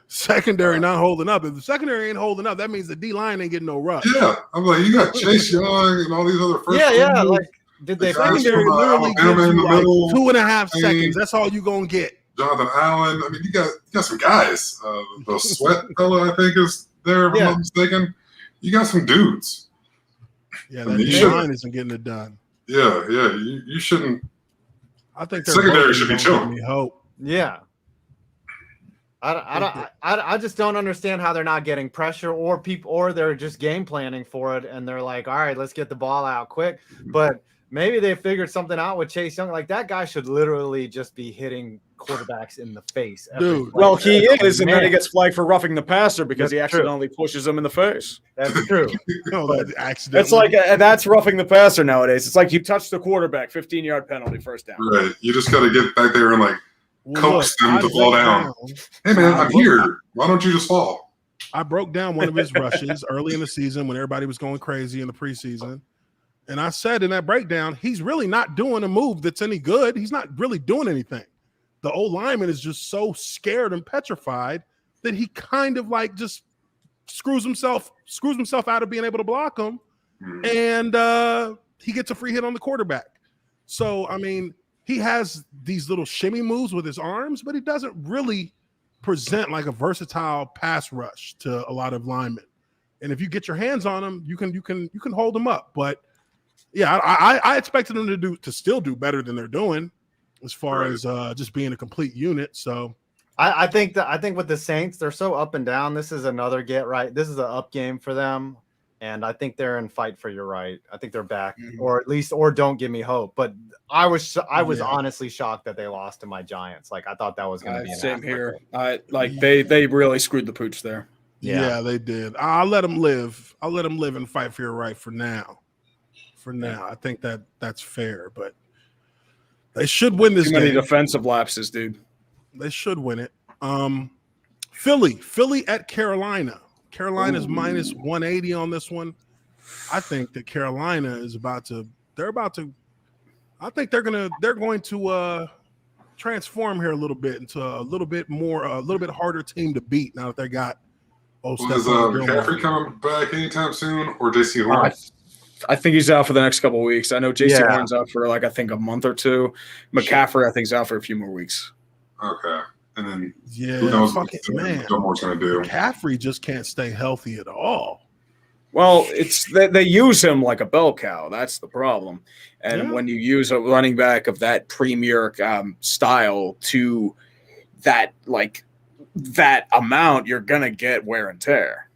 secondary not holding up. If the secondary ain't holding up, that means the D line ain't getting no run. Yeah, I'm like, you got Chase Young and all these other first. Yeah. Did they secondary literally gives you 2.5 seconds? That's all you gonna get. Jonathan Allen. You got some guys. The Sweat fellow, I think, is there. If I'm not mistaken. You got some dudes. Yeah, that D-line isn't getting it done. Yeah. You shouldn't. I think secondary should be chilling. Hope. Yeah. I just don't understand how they're not getting pressure or they're just game planning for it and they're like, all right, let's get the ball out quick. But maybe they figured something out with Chase Young. Like that guy should literally just be hitting quarterbacks in the face. Dude, well, he is, and then he gets flagged for roughing the passer because he accidentally pushes him in the face. That's true. It's like that's roughing the passer nowadays. It's like you touch the quarterback, 15-yard penalty, first down. Right. You just got to get back there and coax them to fall down. Hey man, I'm here. Why don't you just fall? I broke down one of his rushes early in the season when everybody was going crazy in the preseason. And I said in that breakdown, he's really not doing a move that's any good. He's not really doing anything. The old lineman is just so scared and petrified that he kind of just screws himself out of being able to block him. And he gets a free hit on the quarterback. So, I mean, he has these little shimmy moves with his arms, but he doesn't really present like a versatile pass rush to a lot of linemen. And if you get your hands on him, you can hold him up. But yeah, I expected them to still do better than they're doing as far as just being a complete unit. So I think with the Saints, they're so up and down. This is another get right. This is an up game for them. And I think they're in fight for your right. I think they're back, or don't give me hope. But I was honestly shocked that they lost to my Giants. Like I thought that was going to be same here. They really screwed the pooch there. Yeah, they did. I'll let them live. I'll let them live and fight for your right for now. I think that's fair. But they should win this game. Too many defensive lapses, dude. They should win it. Philly at Carolina. Carolina's minus 180 on this one. I think that Carolina is I think they're going to transform here a little bit into a little bit harder team to beat now that they got Stefan. Is McCaffrey coming back anytime soon, or JC Horn? I think he's out for the next couple of weeks. I know JC Horn's out for I think a month or two. McCaffrey I think is out for a few more weeks. Okay. And then who knows what Gilmore's going to do. McCaffrey just can't stay healthy at all. Well, it's they use him like a bell cow. That's the problem. And when you use a running back of that premier style to that amount, you're going to get wear and tear.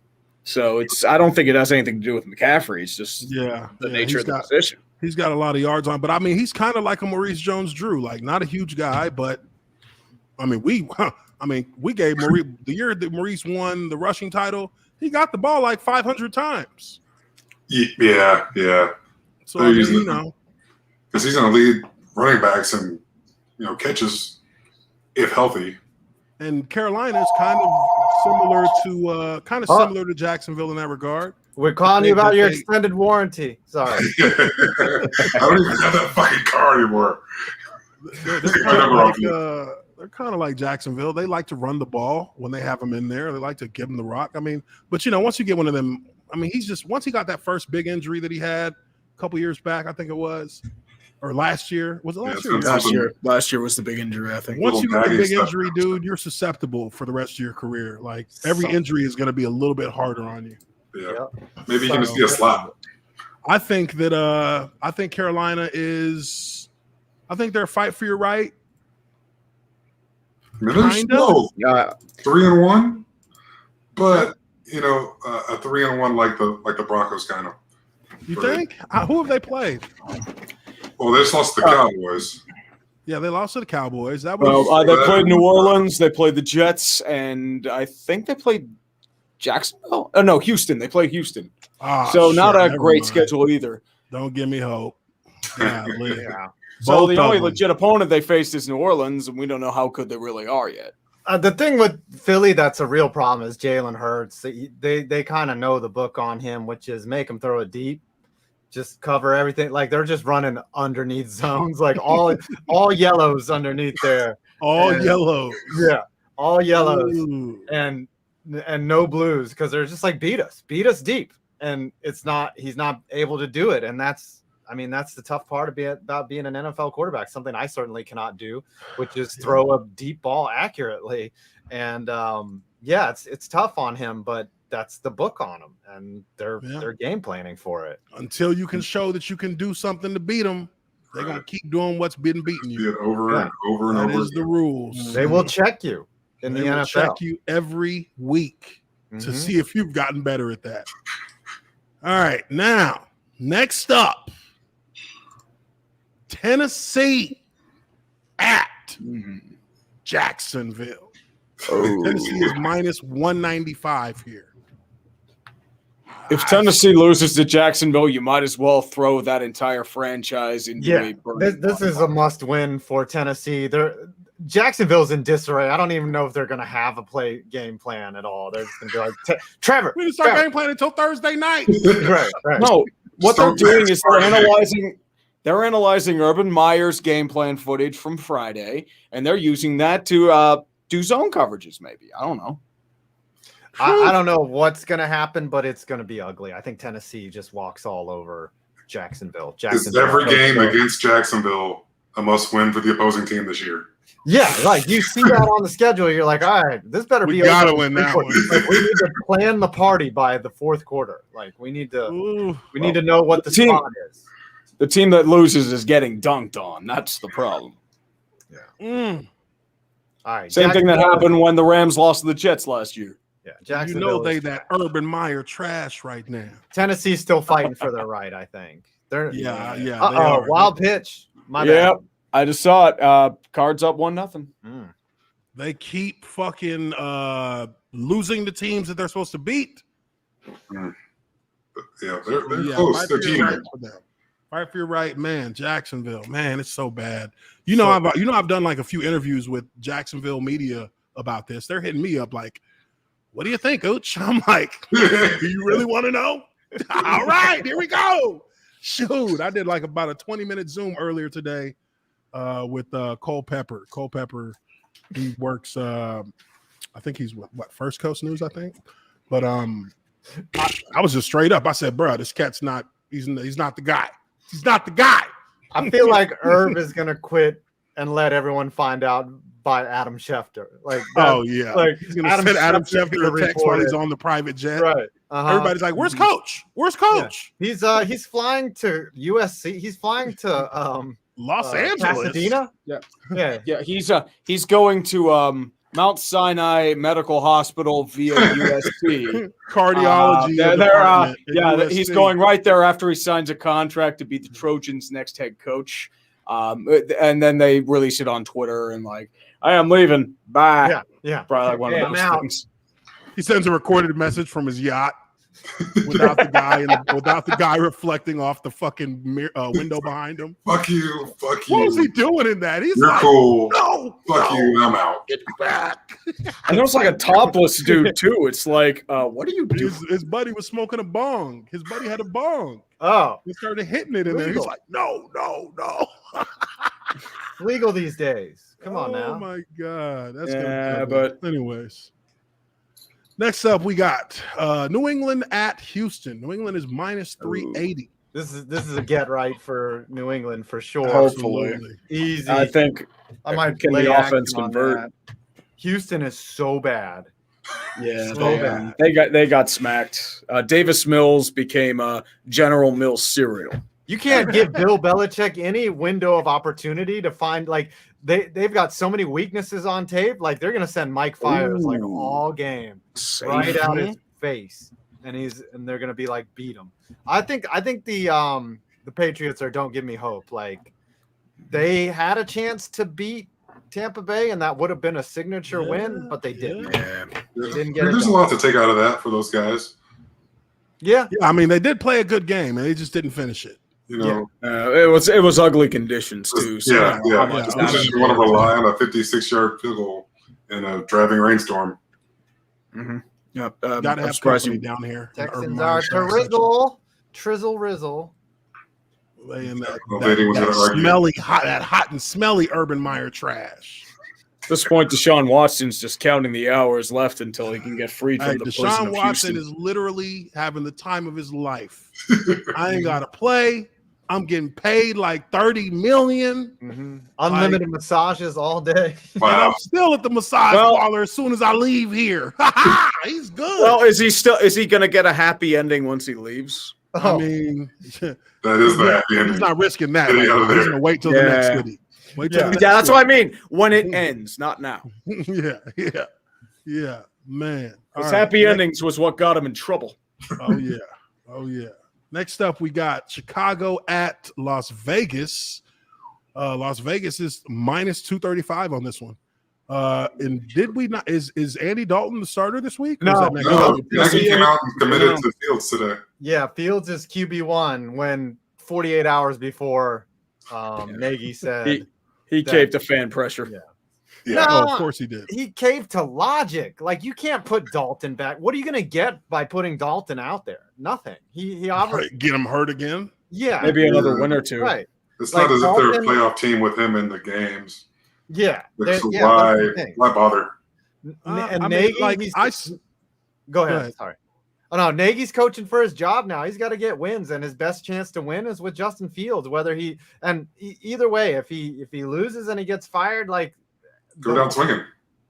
So I don't think it has anything to do with McCaffrey. It's just the nature of the position. He's got a lot of yards on, but I mean, he's kind of like a Maurice Jones-Drew, not a huge guy, but I mean, we gave Maurice the year that Maurice won the rushing title. He got the ball 500 times. Yeah. So I mean, because he's going to lead running backs and catches if healthy. And Carolina is kind of similar to Jacksonville in that regard. We're calling you about your extended warranty. Sorry, I don't even have that fucking car anymore. They're kind of like Jacksonville. They like to run the ball when they have them in there. They like to give them the rock. I mean, but once you get one of them, I mean, once he got that first big injury that he had a couple years back, I think it was, or last year. Was it last year? Last year was the big injury, I think. Once you get a big injury, dude, you're susceptible for the rest of your career. Every injury is going to be a little bit harder on you. Yeah. Maybe you can just be a slap. I think Carolina is. I think they're a fight for your right. There's 3-1, but a 3-1 like the Broncos kind of. You think? Who have they played? Well, they just lost to the Cowboys. Yeah, they lost to the Cowboys. They played New Orleans. They played the Jets, and I think they played Jacksonville. Oh no, Houston. They played Houston. Not a great schedule either. Don't give me hope. Yeah. So the only legit opponent they faced is New Orleans, and we don't know how good they really are yet. The thing with Philly that's a real problem is Jalen Hurts. They kind of know the book on him, which is make him throw it deep, just cover everything. They're just running underneath zones, all yellows underneath there. Yellows. Yeah, all yellows. Ooh. And no blues because they're just beat us deep, and he's not able to do it, and that's the tough part about being an NFL quarterback, something I certainly cannot do, which is throw a deep ball accurately. And it's tough on him, but that's the book on him, and they're game planning for it. Until you can show that you can do something to beat them, they're going to keep doing what's been beating you. Over and over and over. That is the rules. They will check you. in they the will NFL. check you every week to see if you've gotten better at that. All right, now next up, Tennessee at Jacksonville. Tennessee is minus 195 here. If Tennessee loses to Jacksonville, you might as well throw that entire franchise into a burning this is a must-win for Tennessee. Jacksonville's in disarray. I don't even know if they're going to have a game plan at all. They're just going to be like, Trevor. We didn't start game plan until Thursday night. Right. No, what they're doing is they're analyzing Urban Meyer's game plan footage from Friday, and they're using that to do zone coverages. Maybe, I don't know. I don't know what's going to happen, but it's going to be ugly. I think Tennessee just walks all over Jacksonville. Is every game against Jacksonville a must-win for the opposing team this year? Yeah, like you see that on the schedule, you're like, all right, this better be. We gotta win that one. Like, we need to plan the party by the fourth quarter. Like we need to know what the spot is. The team that loses is getting dunked on. That's the problem. Yeah. All right. Same thing that happened when the Rams lost to the Jets last year. Yeah, Jacksonville. That Urban Meyer trash right now. Tennessee's still fighting for their right, I think. Yeah. Wild pitch. My bad. I just saw it. Cards up 1-0. They keep fucking losing the teams that they're supposed to beat. Yeah, they're close. They're cheating. Right for your right, man. Jacksonville, man, it's so bad. I've done like a few interviews with Jacksonville media about this. They're hitting me up like, "What do you think, Ooch?" I'm like, "Do you really want to know?" All right, here we go. Shoot, I did like about a 20-minute Zoom earlier today with Cole Pepper. Cole Pepper, he works. I think he's what First Coast News, I think. But I was just straight up. I said, "Bro, this cat's not. He's not the guy. He's not the guy." I feel like Herb is gonna quit and let everyone find out by Adam Schefter. Like, he's gonna send Adam Schefter a text while he's on the private jet. Right. Everybody's like, "Where's Coach? Where's Coach?" Yeah. He's flying to USC. He's flying to Los Angeles. Pasadena. Yeah. He's going to Mount Sinai Medical Hospital via USC cardiology. He's going right there after he signs a contract to be the Trojans' next head coach. And then they release it on Twitter and like, "I am leaving. Bye." Yeah. Probably like one of those things. He sends a recorded message from his yacht without the guy reflecting off the fucking window behind him. Fuck you. What was he doing in that? He's You're cool. No. Fuck you. I'm out. Get back. And there's like a topless dude too. It's like, what are you doing? His buddy was smoking a bong. His buddy had a bong. Oh. He started hitting it in there. He's like, no. Legal these days. Come on now. Oh my God. That's but anyways. Next up, we got New England at Houston. New England is minus 380. This is a get right for New England for sure. Hopefully. Easy. I think I might can lay the offense action on convert. that. Houston is so bad. Yeah, So bad. they got smacked. Davis Mills became General Mills cereal. You can't give Bill Belichick any window of opportunity to find like they've got so many weaknesses on tape. Like they're gonna send Mike Fires like all game right out his face, and they're gonna be like beat him. I think the Patriots don't give me hope. Like they had a chance to beat Tampa Bay, and that would have been a signature win, but they didn't. Yeah. They didn't get There's a lot to take out of that for those guys. Yeah. I mean, they did play a good game, and they just didn't finish it. You know, it was ugly conditions too. So You just want to rely on a 56-yard field goal in a driving rainstorm. Mm-hmm. Yep. Gotta have company down here. Texans are trizzle rizzle. Laying that hot and smelly Urban Meyer trash. At this point, Deshaun Watson's just counting the hours left until he can get freed from the prison Deshaun of Watson Houston. is literally having the time of his life. I ain't got to play. I'm getting paid like $30 million. Mm-hmm. Unlimited massages all day. Wow. And I'm still at the massage parlor as soon as I leave here. He's good. Well, is he going to get a happy ending once he leaves? I mean, that is the happy ending. He's not risking that. He's going to wait till the next city. That's what I mean. When it ends, not now. Yeah. Yeah, man. His happy endings was what got him in trouble. Oh yeah. Next up, we got Chicago at Las Vegas. Las Vegas is minus 235 on this one. And did we not? Is Andy Dalton the starter this week? No. Nagy came out and committed to Fields today. Yeah, Fields is QB1 when 48 hours before Nagy said he caved to fan pressure. Yeah. No, of course he did. He caved to logic. Like, you can't put Dalton back. What are you going to get by putting Dalton out there? Nothing. He obviously get him hurt again. Yeah, maybe another win or two. Right. It's not as if they're a playoff team with him in the games. Yeah. So why bother? And Nagy, go ahead. Sorry. Oh no, Nagy's coaching for his job now. He's got to get wins, and his best chance to win is with Justin Fields. Whether either way, if he loses and he gets fired, like go down swinging.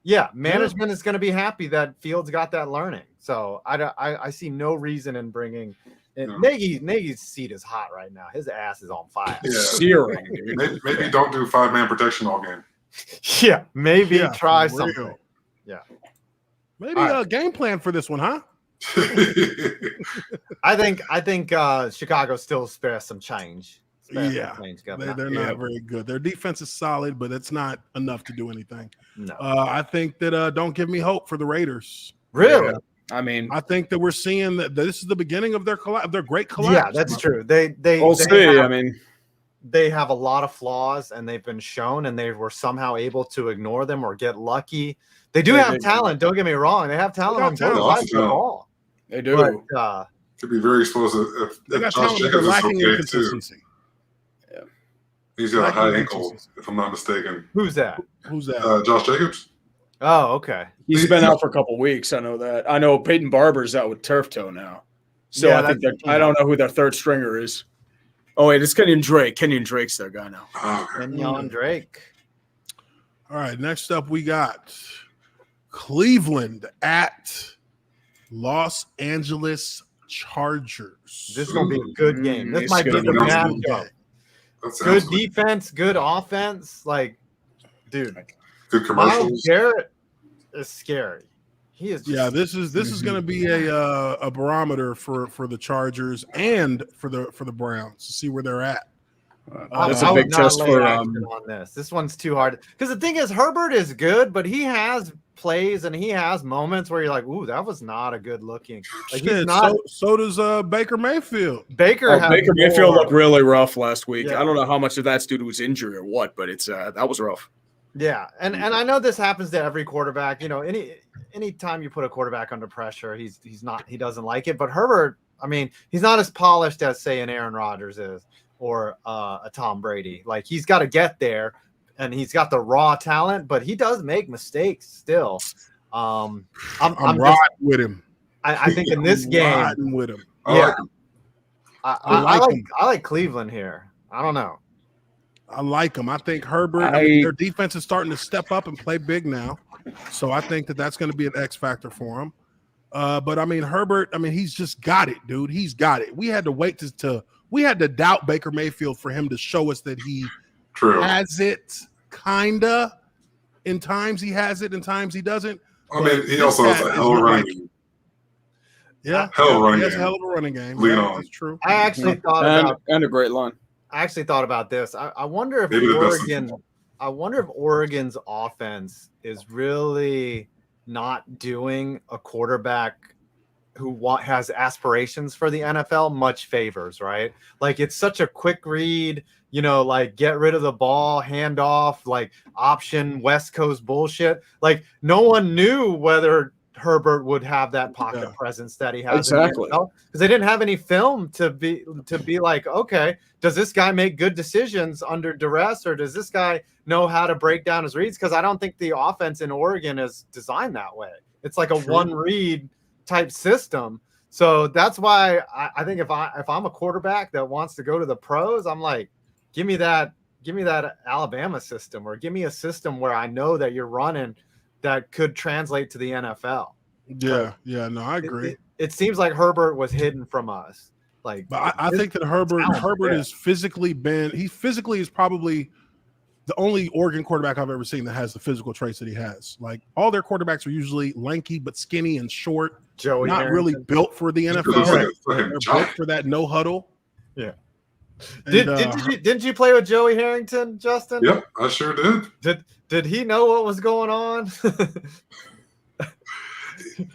Yeah, management is going to be happy that Fields got that learning. So I see no reason in bringing. Nagy's seat is hot right now. His ass is on fire. Yeah. Searing, dude. Maybe don't do 5-man protection all game. Yeah, maybe try something. Yeah, maybe a game plan for this one, huh? I think Chicago still spares some change. They're not very good. Their defense is solid, but it's not enough to do anything. No, I think that don't give me hope for the Raiders. Really? Yeah. I mean, I think that we're seeing that this is the beginning of their great collapse. Yeah, that's true. We'll see. They have a lot of flaws, and they've been shown, and they were somehow able to ignore them or get lucky. They do have talent. Don't get me wrong. They have talent on both sides of the ball. They do. But, could be very explosive if Josh Jacobs is okay too. Yeah. He's got a high ankle, if I'm not mistaken. Who's that? Josh Jacobs. Oh, okay. He's been out for a couple weeks. I know that. I know Peyton Barber's out with turf toe now. So Yeah, I think I don't know who their third stringer is. Oh, wait, it's Kenyon Drake. Kenyon Drake's their guy now. Kenyon Drake. All right, next up we got Cleveland at Los Angeles Chargers. This is going to be a good game. This might be the matchup. Good defense, good offense. Like, dude. Good commercials. Myles Garrett is scary. He is. This is going to be a barometer for the Chargers and for the Browns to see where they're at. That's a big test for on this. This one's too hard because the thing is, Herbert is good, but he has plays and he has moments where you're like, "Ooh, that was not a good looking." Like, he's not. So does Baker Mayfield. Baker Mayfield looked really rough last week. Yeah. I don't know how much of that's due to his injury or what, but it's that was rough. Yeah, and I know this happens to every quarterback. You know, any time you put a quarterback under pressure, he doesn't like it. But Herbert, I mean, he's not as polished as say an Aaron Rodgers is or a Tom Brady. Like, he's got to get there, and he's got the raw talent, but he does make mistakes still. I'm riding with him. I think in this game, riding with him. Yeah, I like Cleveland here. I don't know. I like them. I think Herbert, their defense is starting to step up and play big now. So I think that's going to be an X factor for him. But I mean, Herbert, he's just got it, dude. He's got it. We had to wait we had to doubt Baker Mayfield for him to show us that he has it, kinda. In times he has it, in times he doesn't. He also has a hell of a running game. Yeah, hell of a running game. He has a hell of a running game. That's true. I actually thought about and a great line. I actually thought about this. I wonder if Oregon's offense is really not doing a quarterback who has aspirations for the NFL much favors, right? Like, it's such a quick read, like get rid of the ball, hand off, like option West Coast bullshit. Like, no one knew whether Herbert would have that pocket presence that he has exactly because they didn't have any film to be like, okay, does this guy make good decisions under duress, or does this guy know how to break down his reads? Because I don't think the offense in Oregon is designed that way. It's like a one read type system. So that's why I think if I'm a quarterback that wants to go to the pros, I'm like, give me that Alabama system, or give me a system where I know that you're running that could translate to the NFL. Yeah, no, I agree. It seems like Herbert was hidden from us. Like, but I think that Herbert is physically is probably the only Oregon quarterback I've ever seen that has the physical traits that he has. Like all their quarterbacks are usually lanky but skinny and short. Joey not Harrington. really built for the NFL. They're built for that no huddle. Yeah. And, Didn't you play with Joey Harrington, Justin? Yep, I sure did. Did he know what was going on?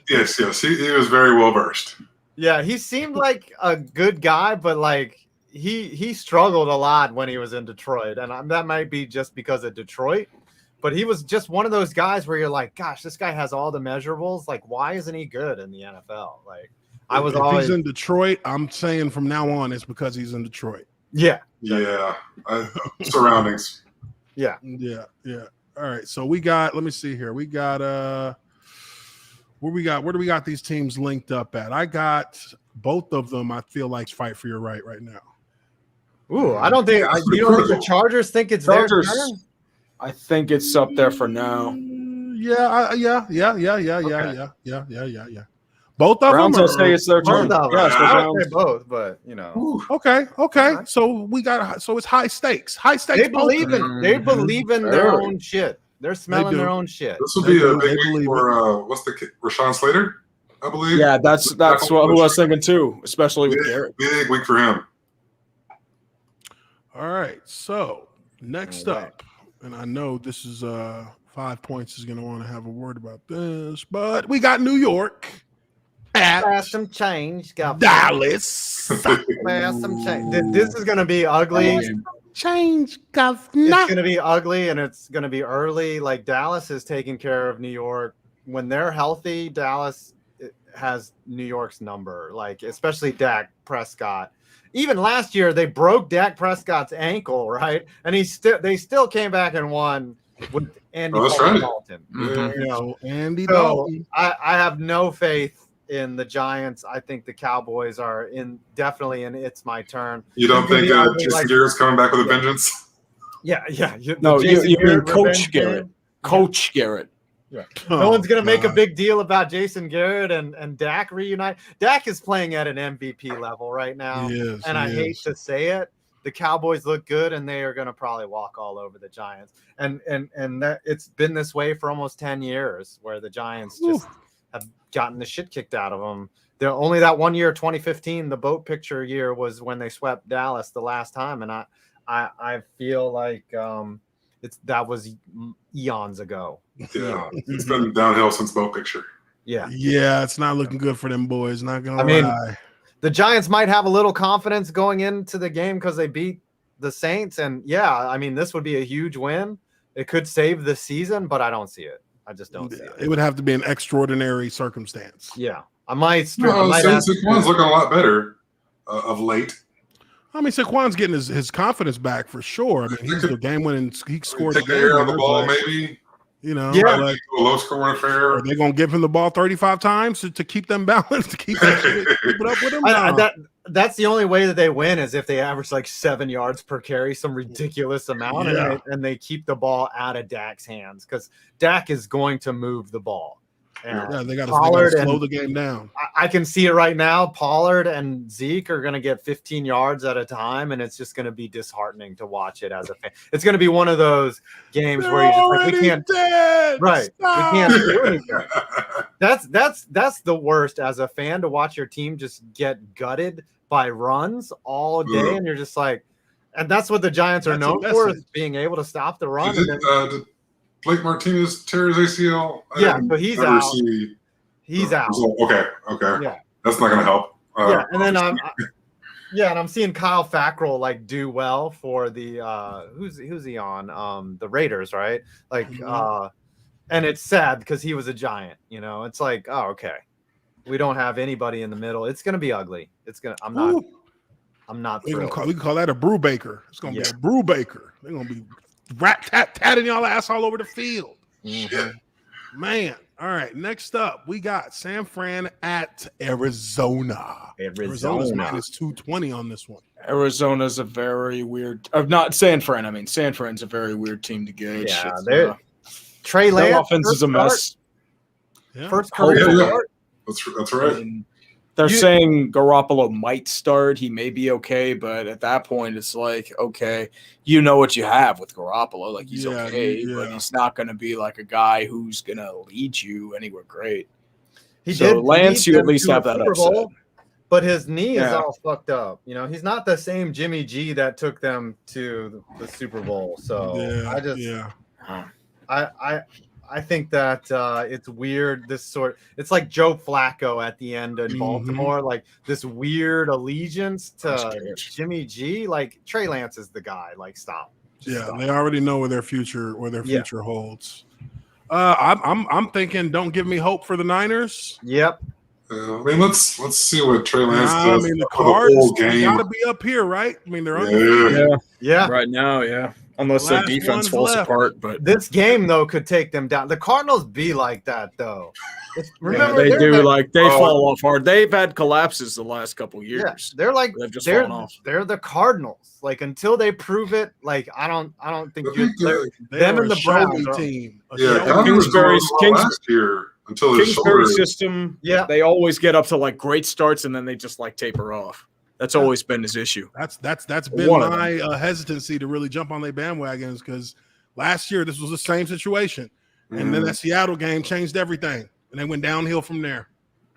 Yes, he was very well versed. Yeah, he seemed like a good guy, but like he struggled a lot when he was in Detroit, and that might be just because of Detroit. But he was just one of those guys where you're like, gosh, this guy has all the measurables. Like, why isn't he good in the NFL? Like, if he's in Detroit, I'm saying from now on it's because he's in Detroit. Yeah. Surroundings. Yeah. All right, so we got. Let me see here. We got where do we got these teams linked up at? I got both of them. I feel like fight for your right now. Ooh, I don't think you don't think the Chargers think it's their turn? I think it's up there for now. Yeah. Both of Browns them. I'll say it's their turn. Yes, I would say both, but you know. Okay. So we got. So it's high stakes. They believe in their own shit. They're smelling their own shit. This will be a big week for what's the kid? Rashawn Slater, I believe. Yeah, that's who I was thinking too, especially with Garrett. Big week for him. All right. So next up, and I know this is 5 points is going to want to have a word about this, but we got New York at some change. Dallas. Some change. This is going to be ugly. Change, governor. It's going to be ugly and it's going to be early. Like Dallas is taking care of New York. When they're healthy, Dallas has New York's number, like especially Dak Prescott. Even last year, they broke Dak Prescott's ankle, right? And they still came back and won with Andy Dalton. Mm-hmm. You know, Dalton. I have no faith in the Giants. I think the Cowboys are definitely in it's my turn. You don't think Jason Garrett's coming back with a vengeance? Yeah. You mean Coach Garrett. Coach Garrett. Yeah. No one's going to make a big deal about Jason Garrett and Dak reunite. Dak is playing at an MVP level right now. I hate to say it. The Cowboys look good and they are going to probably walk all over the Giants. And that it's been this way for almost 10 years where the Giants just have gotten the shit kicked out of them. They're only that 1 year, 2015, the boat picture year was when they swept Dallas the last time. And I feel like that was eons ago. Yeah, it's been downhill since boat picture. Yeah, it's not looking good for them boys. Not gonna lie. The Giants might have a little confidence going into the game because they beat the Saints, and this would be a huge win. It could save the season, but I don't see it. I just don't see it. It would have to be an extraordinary circumstance. Yeah, I might. Saquon's looking a lot better of late. I mean, Saquon's getting his confidence back for sure. I mean, he's the game-winning. He scored the air on the ball, maybe. You know, a low-scoring affair. Are they going to give him the ball 35 times to keep them balanced, to keep it up with him? That's the only way that they win is if they average like 7 yards per carry, some ridiculous amount, and they keep the ball out of Dak's hands because Dak is going to move the ball. They got to slow the game down. I can see it right now. Pollard and Zeke are going to get 15 yards at a time, and it's just going to be disheartening to watch it as a fan. It's going to be one of those games where you just like, we can't do anything. That's the worst as a fan to watch your team just get gutted by runs all day, and you're just like, and that's what the Giants are known for, is being able to stop the run. Did Blake Martinez tear his ACL? So he's out. He's out. Okay. Yeah, that's not going to help. And then I'm seeing Kyle Fackrell like do well for the who's he on? The Raiders, right? Like and it's sad because he was a Giant. You know, it's like, oh, okay, we don't have anybody in the middle. It's going to be ugly. I'm not. We can call that a brew baker. It's going to be a brew baker. They're going to be tatting y'all ass all over the field. Mm-hmm. Man. All right. Next up, we got San Fran at Arizona. Arizona's minus 220 on this one. Arizona's a very weird. Not San Fran. I mean, San Fran's a very weird team to gauge. Yeah, Trey Lance. Their offense is a mess. First career start. That's right. They're saying Garoppolo might start. He may be okay, but at that point, it's like, okay, you know what you have with Garoppolo. Like, he's okay, but he's not going to be like a guy who's going to lead you anywhere great. Lance, you at least have that upset. But his knee is all fucked up. You know, he's not the same Jimmy G that took them to the Super Bowl. So I think that it's weird. It's like Joe Flacco at the end in Baltimore, like this weird allegiance to Jimmy G. Like Trey Lance is the guy. Like stop. Stop. They already know where their future holds. I'm thinking, don't give me hope for the Niners. Yep. I mean, let's see what Trey Lance does. I mean, the Cards got to be up here, right? I mean, they're right now, unless the defense falls apart. But this game though could take them down. The Cardinals be like that though. Remember, they do they fall off hard. They've had collapses the last couple years. Yeah, they're like they've just fallen off. They're the Cardinals. Like until they prove it, like I don't think them and the Browns team. Kingsbury's last year until his shoulder system. Yeah, they always get up to like great starts and then they just like taper off. That's always been his issue. That's been my hesitancy to really jump on their bandwagons because last year this was the same situation, and then that Seattle game changed everything, and they went downhill from there.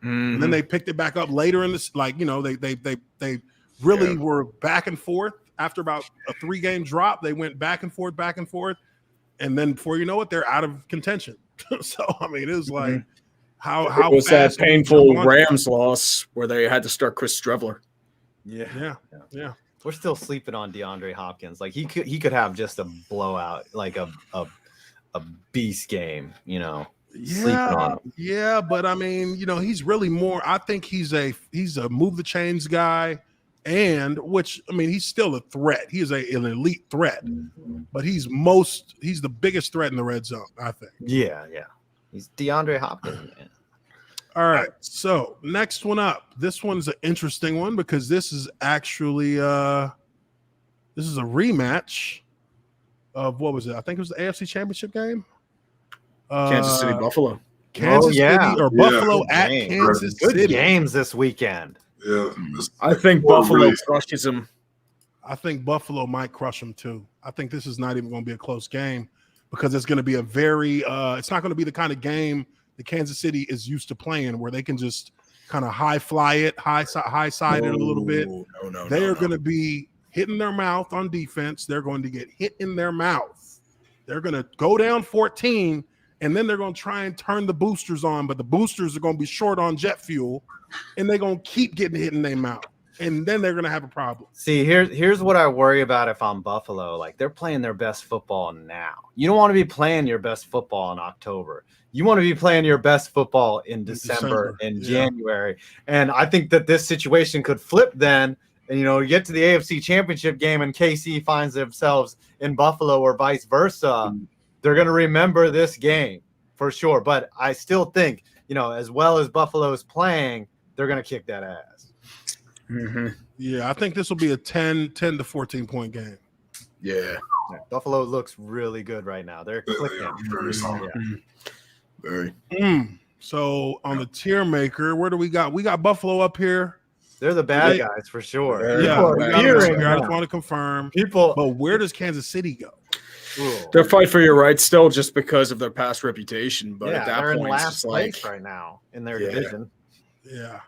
And then they picked it back up later in this, like they really were back and forth after about a 3-game drop. They went back and forth, and then before you know it, they're out of contention. So I mean, it was like how it was that painful Rams loss where they had to start Chris Streveler. Yeah. We're still sleeping on DeAndre Hopkins. Like he could have just a blowout, like a beast game, you know. Yeah, but I mean, he's really more. I think he's a move the chains guy, and which I mean, he's still a threat. He is an elite threat, but he's the biggest threat in the red zone, I think. Yeah. He's DeAndre Hopkins, man. All right, so next one up. This one's an interesting one because this is actually this is a rematch of what was it? I think it was the AFC Championship game. Kansas City, Buffalo. Kansas City or Buffalo at Kansas City. Good games this weekend. Yeah, I think Buffalo crushes them. I think Buffalo might crush them too. I think this is not even going to be a close game because it's going to be a very it's not going to be the kind of game that Kansas City is used to playing where they can just kind of high side it a little bit. They are going to be hitting their mouth on defense. They're going to get hit in their mouth. They're going to go down 14, and then they're going to try and turn the boosters on, but the boosters are going to be short on jet fuel, and they're going to keep getting hit in their mouth. And then they're going to have a problem. See, here's what I worry about if I'm Buffalo. Like, they're playing their best football now. You don't want to be playing your best football in October. You want to be playing your best football in December and January. And I think that this situation could flip then. And, you get to the AFC Championship game and KC finds themselves in Buffalo or vice versa. They're going to remember this game for sure. But I still think, as well as Buffalo's playing, they're going to kick that ass. Mm-hmm. Yeah, I think this will be a 10 to 14 point game. Yeah. Buffalo looks really good right now. They're clicking. Very solid. Very. So on the tier maker, where do we got? We got Buffalo up here. They're the bad guys for sure. Yeah, I just want to confirm. But where does Kansas City go? They're fight for your rights still just because of their past reputation. But at that they're point, in last it's place right now in their division. Yeah.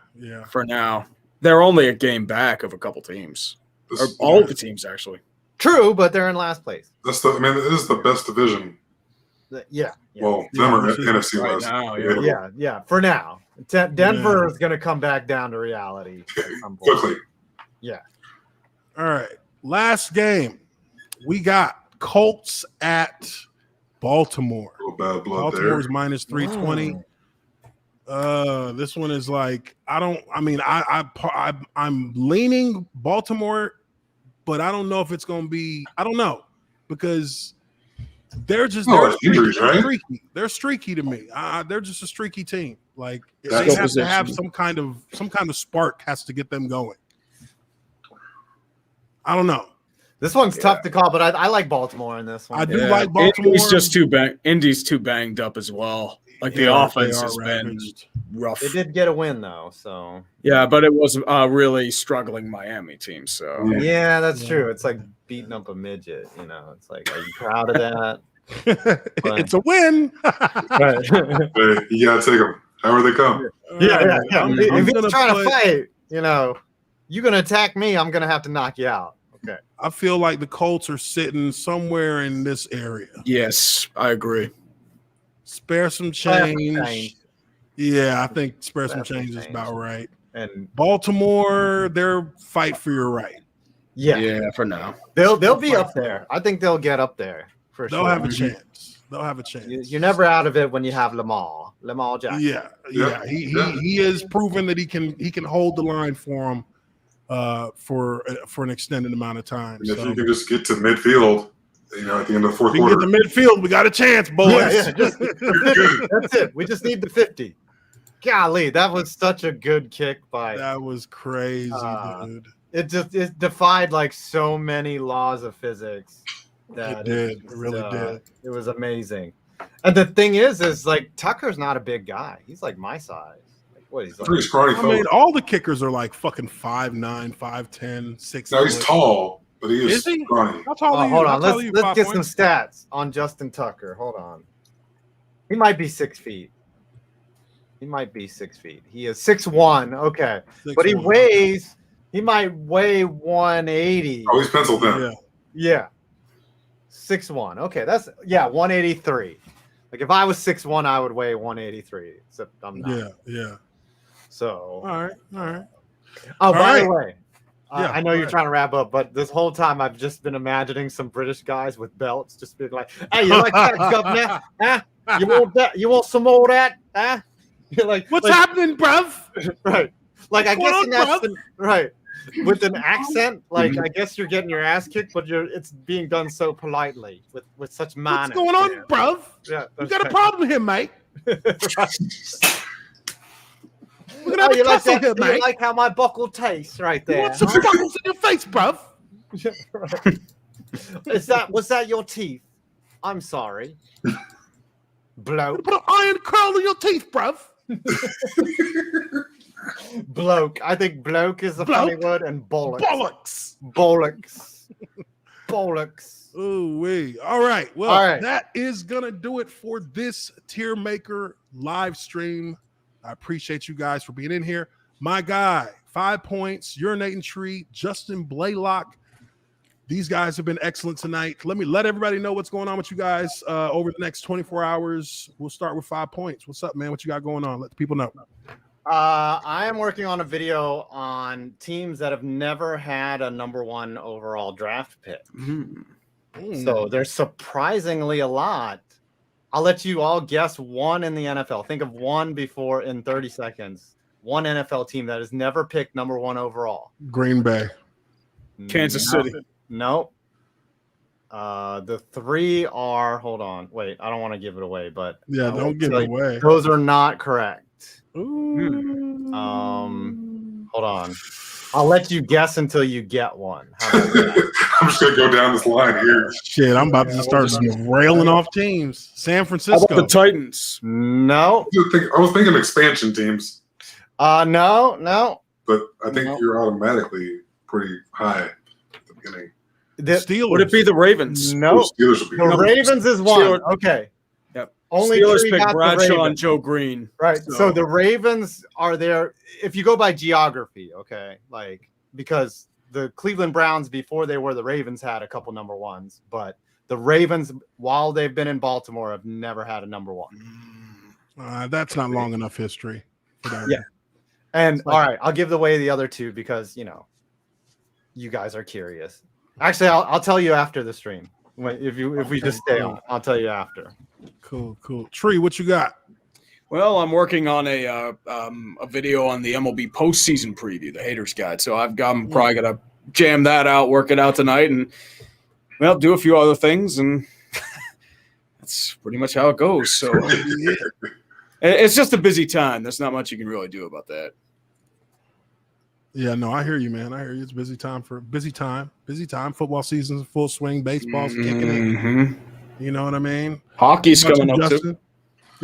For now. They're only a game back of a couple teams. Or all of the teams, actually. True, but they're in last place. It is the best division. Yeah. Well, them are NFC right West. Now, yeah. For now, Denver is going to come back down to reality quickly. Yeah. All right. Last game, we got Colts at Baltimore. A little bad blood Baltimore's there. minus 320. This one is like I'm leaning Baltimore, but I don't know if it's going to be. I don't know because they're injuries, right? Streaky. They're streaky to me. They're just a streaky team. Like they have to have some kind of spark has to get them going. I don't know. This one's tough to call, but I like Baltimore in this one. I do like Baltimore. Indy's too banged up as well. Like the offense has been ravaged. rough. They did get a win though, so yeah, but it was a really struggling Miami team. So yeah, that's true. It's like beating up a midget. You know, it's like, are you proud of that? It's a win. Right. Hey, you gotta take them. However they come. Yeah. If gonna he's trying put- to fight, you know, you're gonna attack me, I'm gonna have to knock you out. Okay. I feel like the Colts are sitting somewhere in this area. yes, I agree. Spare some change. Yeah, I think spare some change is about right. And Baltimore, they're fight for your right. Yeah, for now. they'll be up there. I think they'll get up there for They'll sure. have a chance. They'll have a chance. You're never out of it when you have Lamar Jackson. Yeah. He has proven that he can hold the line for him for an extended amount of time. And if you can just get to midfield, you know, at the end of the fourth we can quarter. get to midfield. We got a chance, boys. Yeah, that's it. We just need the 50. Golly, that was such a good kick by. That was crazy, dude. It defied like so many laws of physics. It did. It really did. It was amazing. And the thing is like Tucker's not a big guy. He's like my size. Like what he's like. Pretty scrawny I mean, fella. all the kickers are like fucking 5'9", 5'10", 6'. No, he's tall, but he is Is he? scrawny. How tall are you? Hold How on, tall are you, let's 5 get points? some stats on Justin Tucker. Hold on. He might be 6 feet. He might be 6 feet. He is 6'1". Okay. But he 6'1". he might weigh 180. Oh, he's penciled in. Yeah. 6'1". Okay, that's 183. Like if I was 6'1", I would weigh 183. Except I'm not. Yeah. So All right. Oh, by the right. way, Yeah, I know all you're right. trying to wrap up, but this whole time I've just been imagining some British guys with belts just being like, "Hey, you like that, governor? Huh? You want that? You want some more of that? Huh?" You're like, What's happening, bruv? Right. Like I What's guess going in on, that bruv? right. With an accent, like I guess you're getting your ass kicked, but it's being done so politely with such manners. What's going on, man. bruv? Yeah, You got a problem here, mate. We're gonna Oh, have you a like tussle that? here, You mate. like how my buckle tastes right You there? want some huh? buckles in your face, bruv? Was that your teeth? I'm sorry. Bloke. Put an iron curl in your teeth, bruv. Bloke. I think bloke is a funny word, and bollocks. Bollocks. Ooh wee. All right. Well, All right. that is gonna do it for this Tiermaker live stream. I appreciate you guys for being in here. My guy, 5 points, urinating tree, Justin Blalock. These guys have been excellent tonight. Let everybody know what's going on with you guys over the next 24 hours. We'll start with 5 points. What's up, man? What you got going on? Let the people know. I am working on a video on teams that have never had a number 1 overall draft pick. So there's surprisingly a lot. I'll let you all guess one in the NFL. Think of one before in 30 seconds. One NFL team that has never picked number 1 overall. Green Bay. Kansas City. Nope. The 3 are, hold on. Wait, I don't want to give it away, but Yeah, don't give it away. those are not correct. Ooh. Hold on. I'll let you guess until you get one. How about that? I'm just gonna go down this line here. Shit, I'm about to start railing off teams. San How Francisco. about the Titans? No. I was thinking expansion teams, No. but I think No. you're automatically pretty high at the beginning. Steelers. Would it be the Ravens? No. Steelers will be. The Ravens is one. Steelers- Okay. Yep. Only Steelers 3 picked got the Bradshaw and Ravens. Joe Green. Right. So the Ravens are there. If you go by geography, okay, like because the Cleveland Browns before they were the Ravens had a couple number 1s, but the Ravens, while they've been in Baltimore, have never had a number 1. That's not long enough history. For that. Yeah. And It's like- all right, I'll give away the other 2 because you guys are curious. Actually, I'll tell you after the stream. If we just stay on, I'll tell you after. Cool. Tree, what you got? Well, I'm working on a video on the MLB postseason preview, the Haters Guide. So I'm probably gonna jam that out, work it out tonight, and do a few other things, and that's pretty much how it goes. So it's just a busy time. There's not much you can really do about that. Yeah, no, I hear you, man. I hear you. It's busy time. Football season's in full swing. Baseball's kicking in. You know what I mean? Hockey's How about coming you, up too. Justin?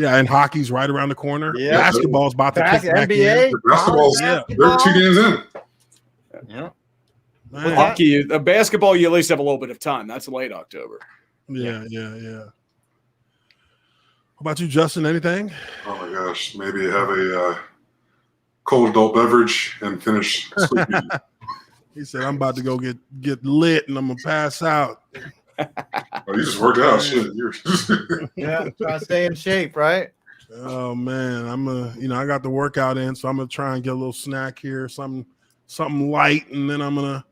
Yeah, and hockey's right around the corner. Yeah. Basketball's about to kick back NBA, in. Basketball's they're 2 games in. Yeah. With hockey, basketball, you at least have a little bit of time. That's late October. Yeah. How about you, Justin? Anything? Oh my gosh, maybe have a cold adult beverage and finish sleeping. He said, "I'm about to go get lit and I'm gonna pass out." Oh, you just worked out, shit. Yeah, try to stay in shape, right? Oh man, I got the workout in, so I'm gonna try and get a little snack here, something light, and then I'm gonna,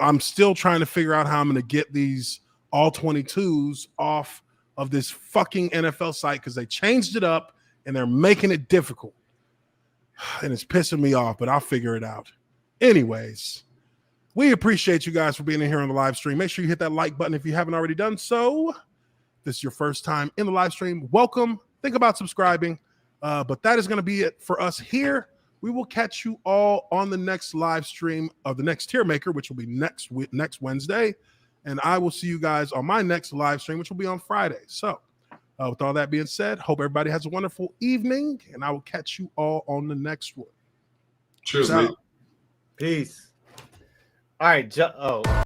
I'm still trying to figure out how I'm gonna get these all 22s off of this fucking NFL site because they changed it up and they're making it difficult, and it's pissing me off. But I'll figure it out. Anyways, we appreciate you guys for being in here on the live stream. Make sure you hit that like button if you haven't already done so. If this is your first time in the live stream, welcome. Think about subscribing. But that is going to be it for us here. We will catch you all on the next live stream of the next Tiermaker, which will be next Wednesday. And I will see you guys on my next live stream, which will be on Friday. So with all that being said, hope everybody has a wonderful evening, and I will catch you all on the next one. Cheers, mate. Peace. All right.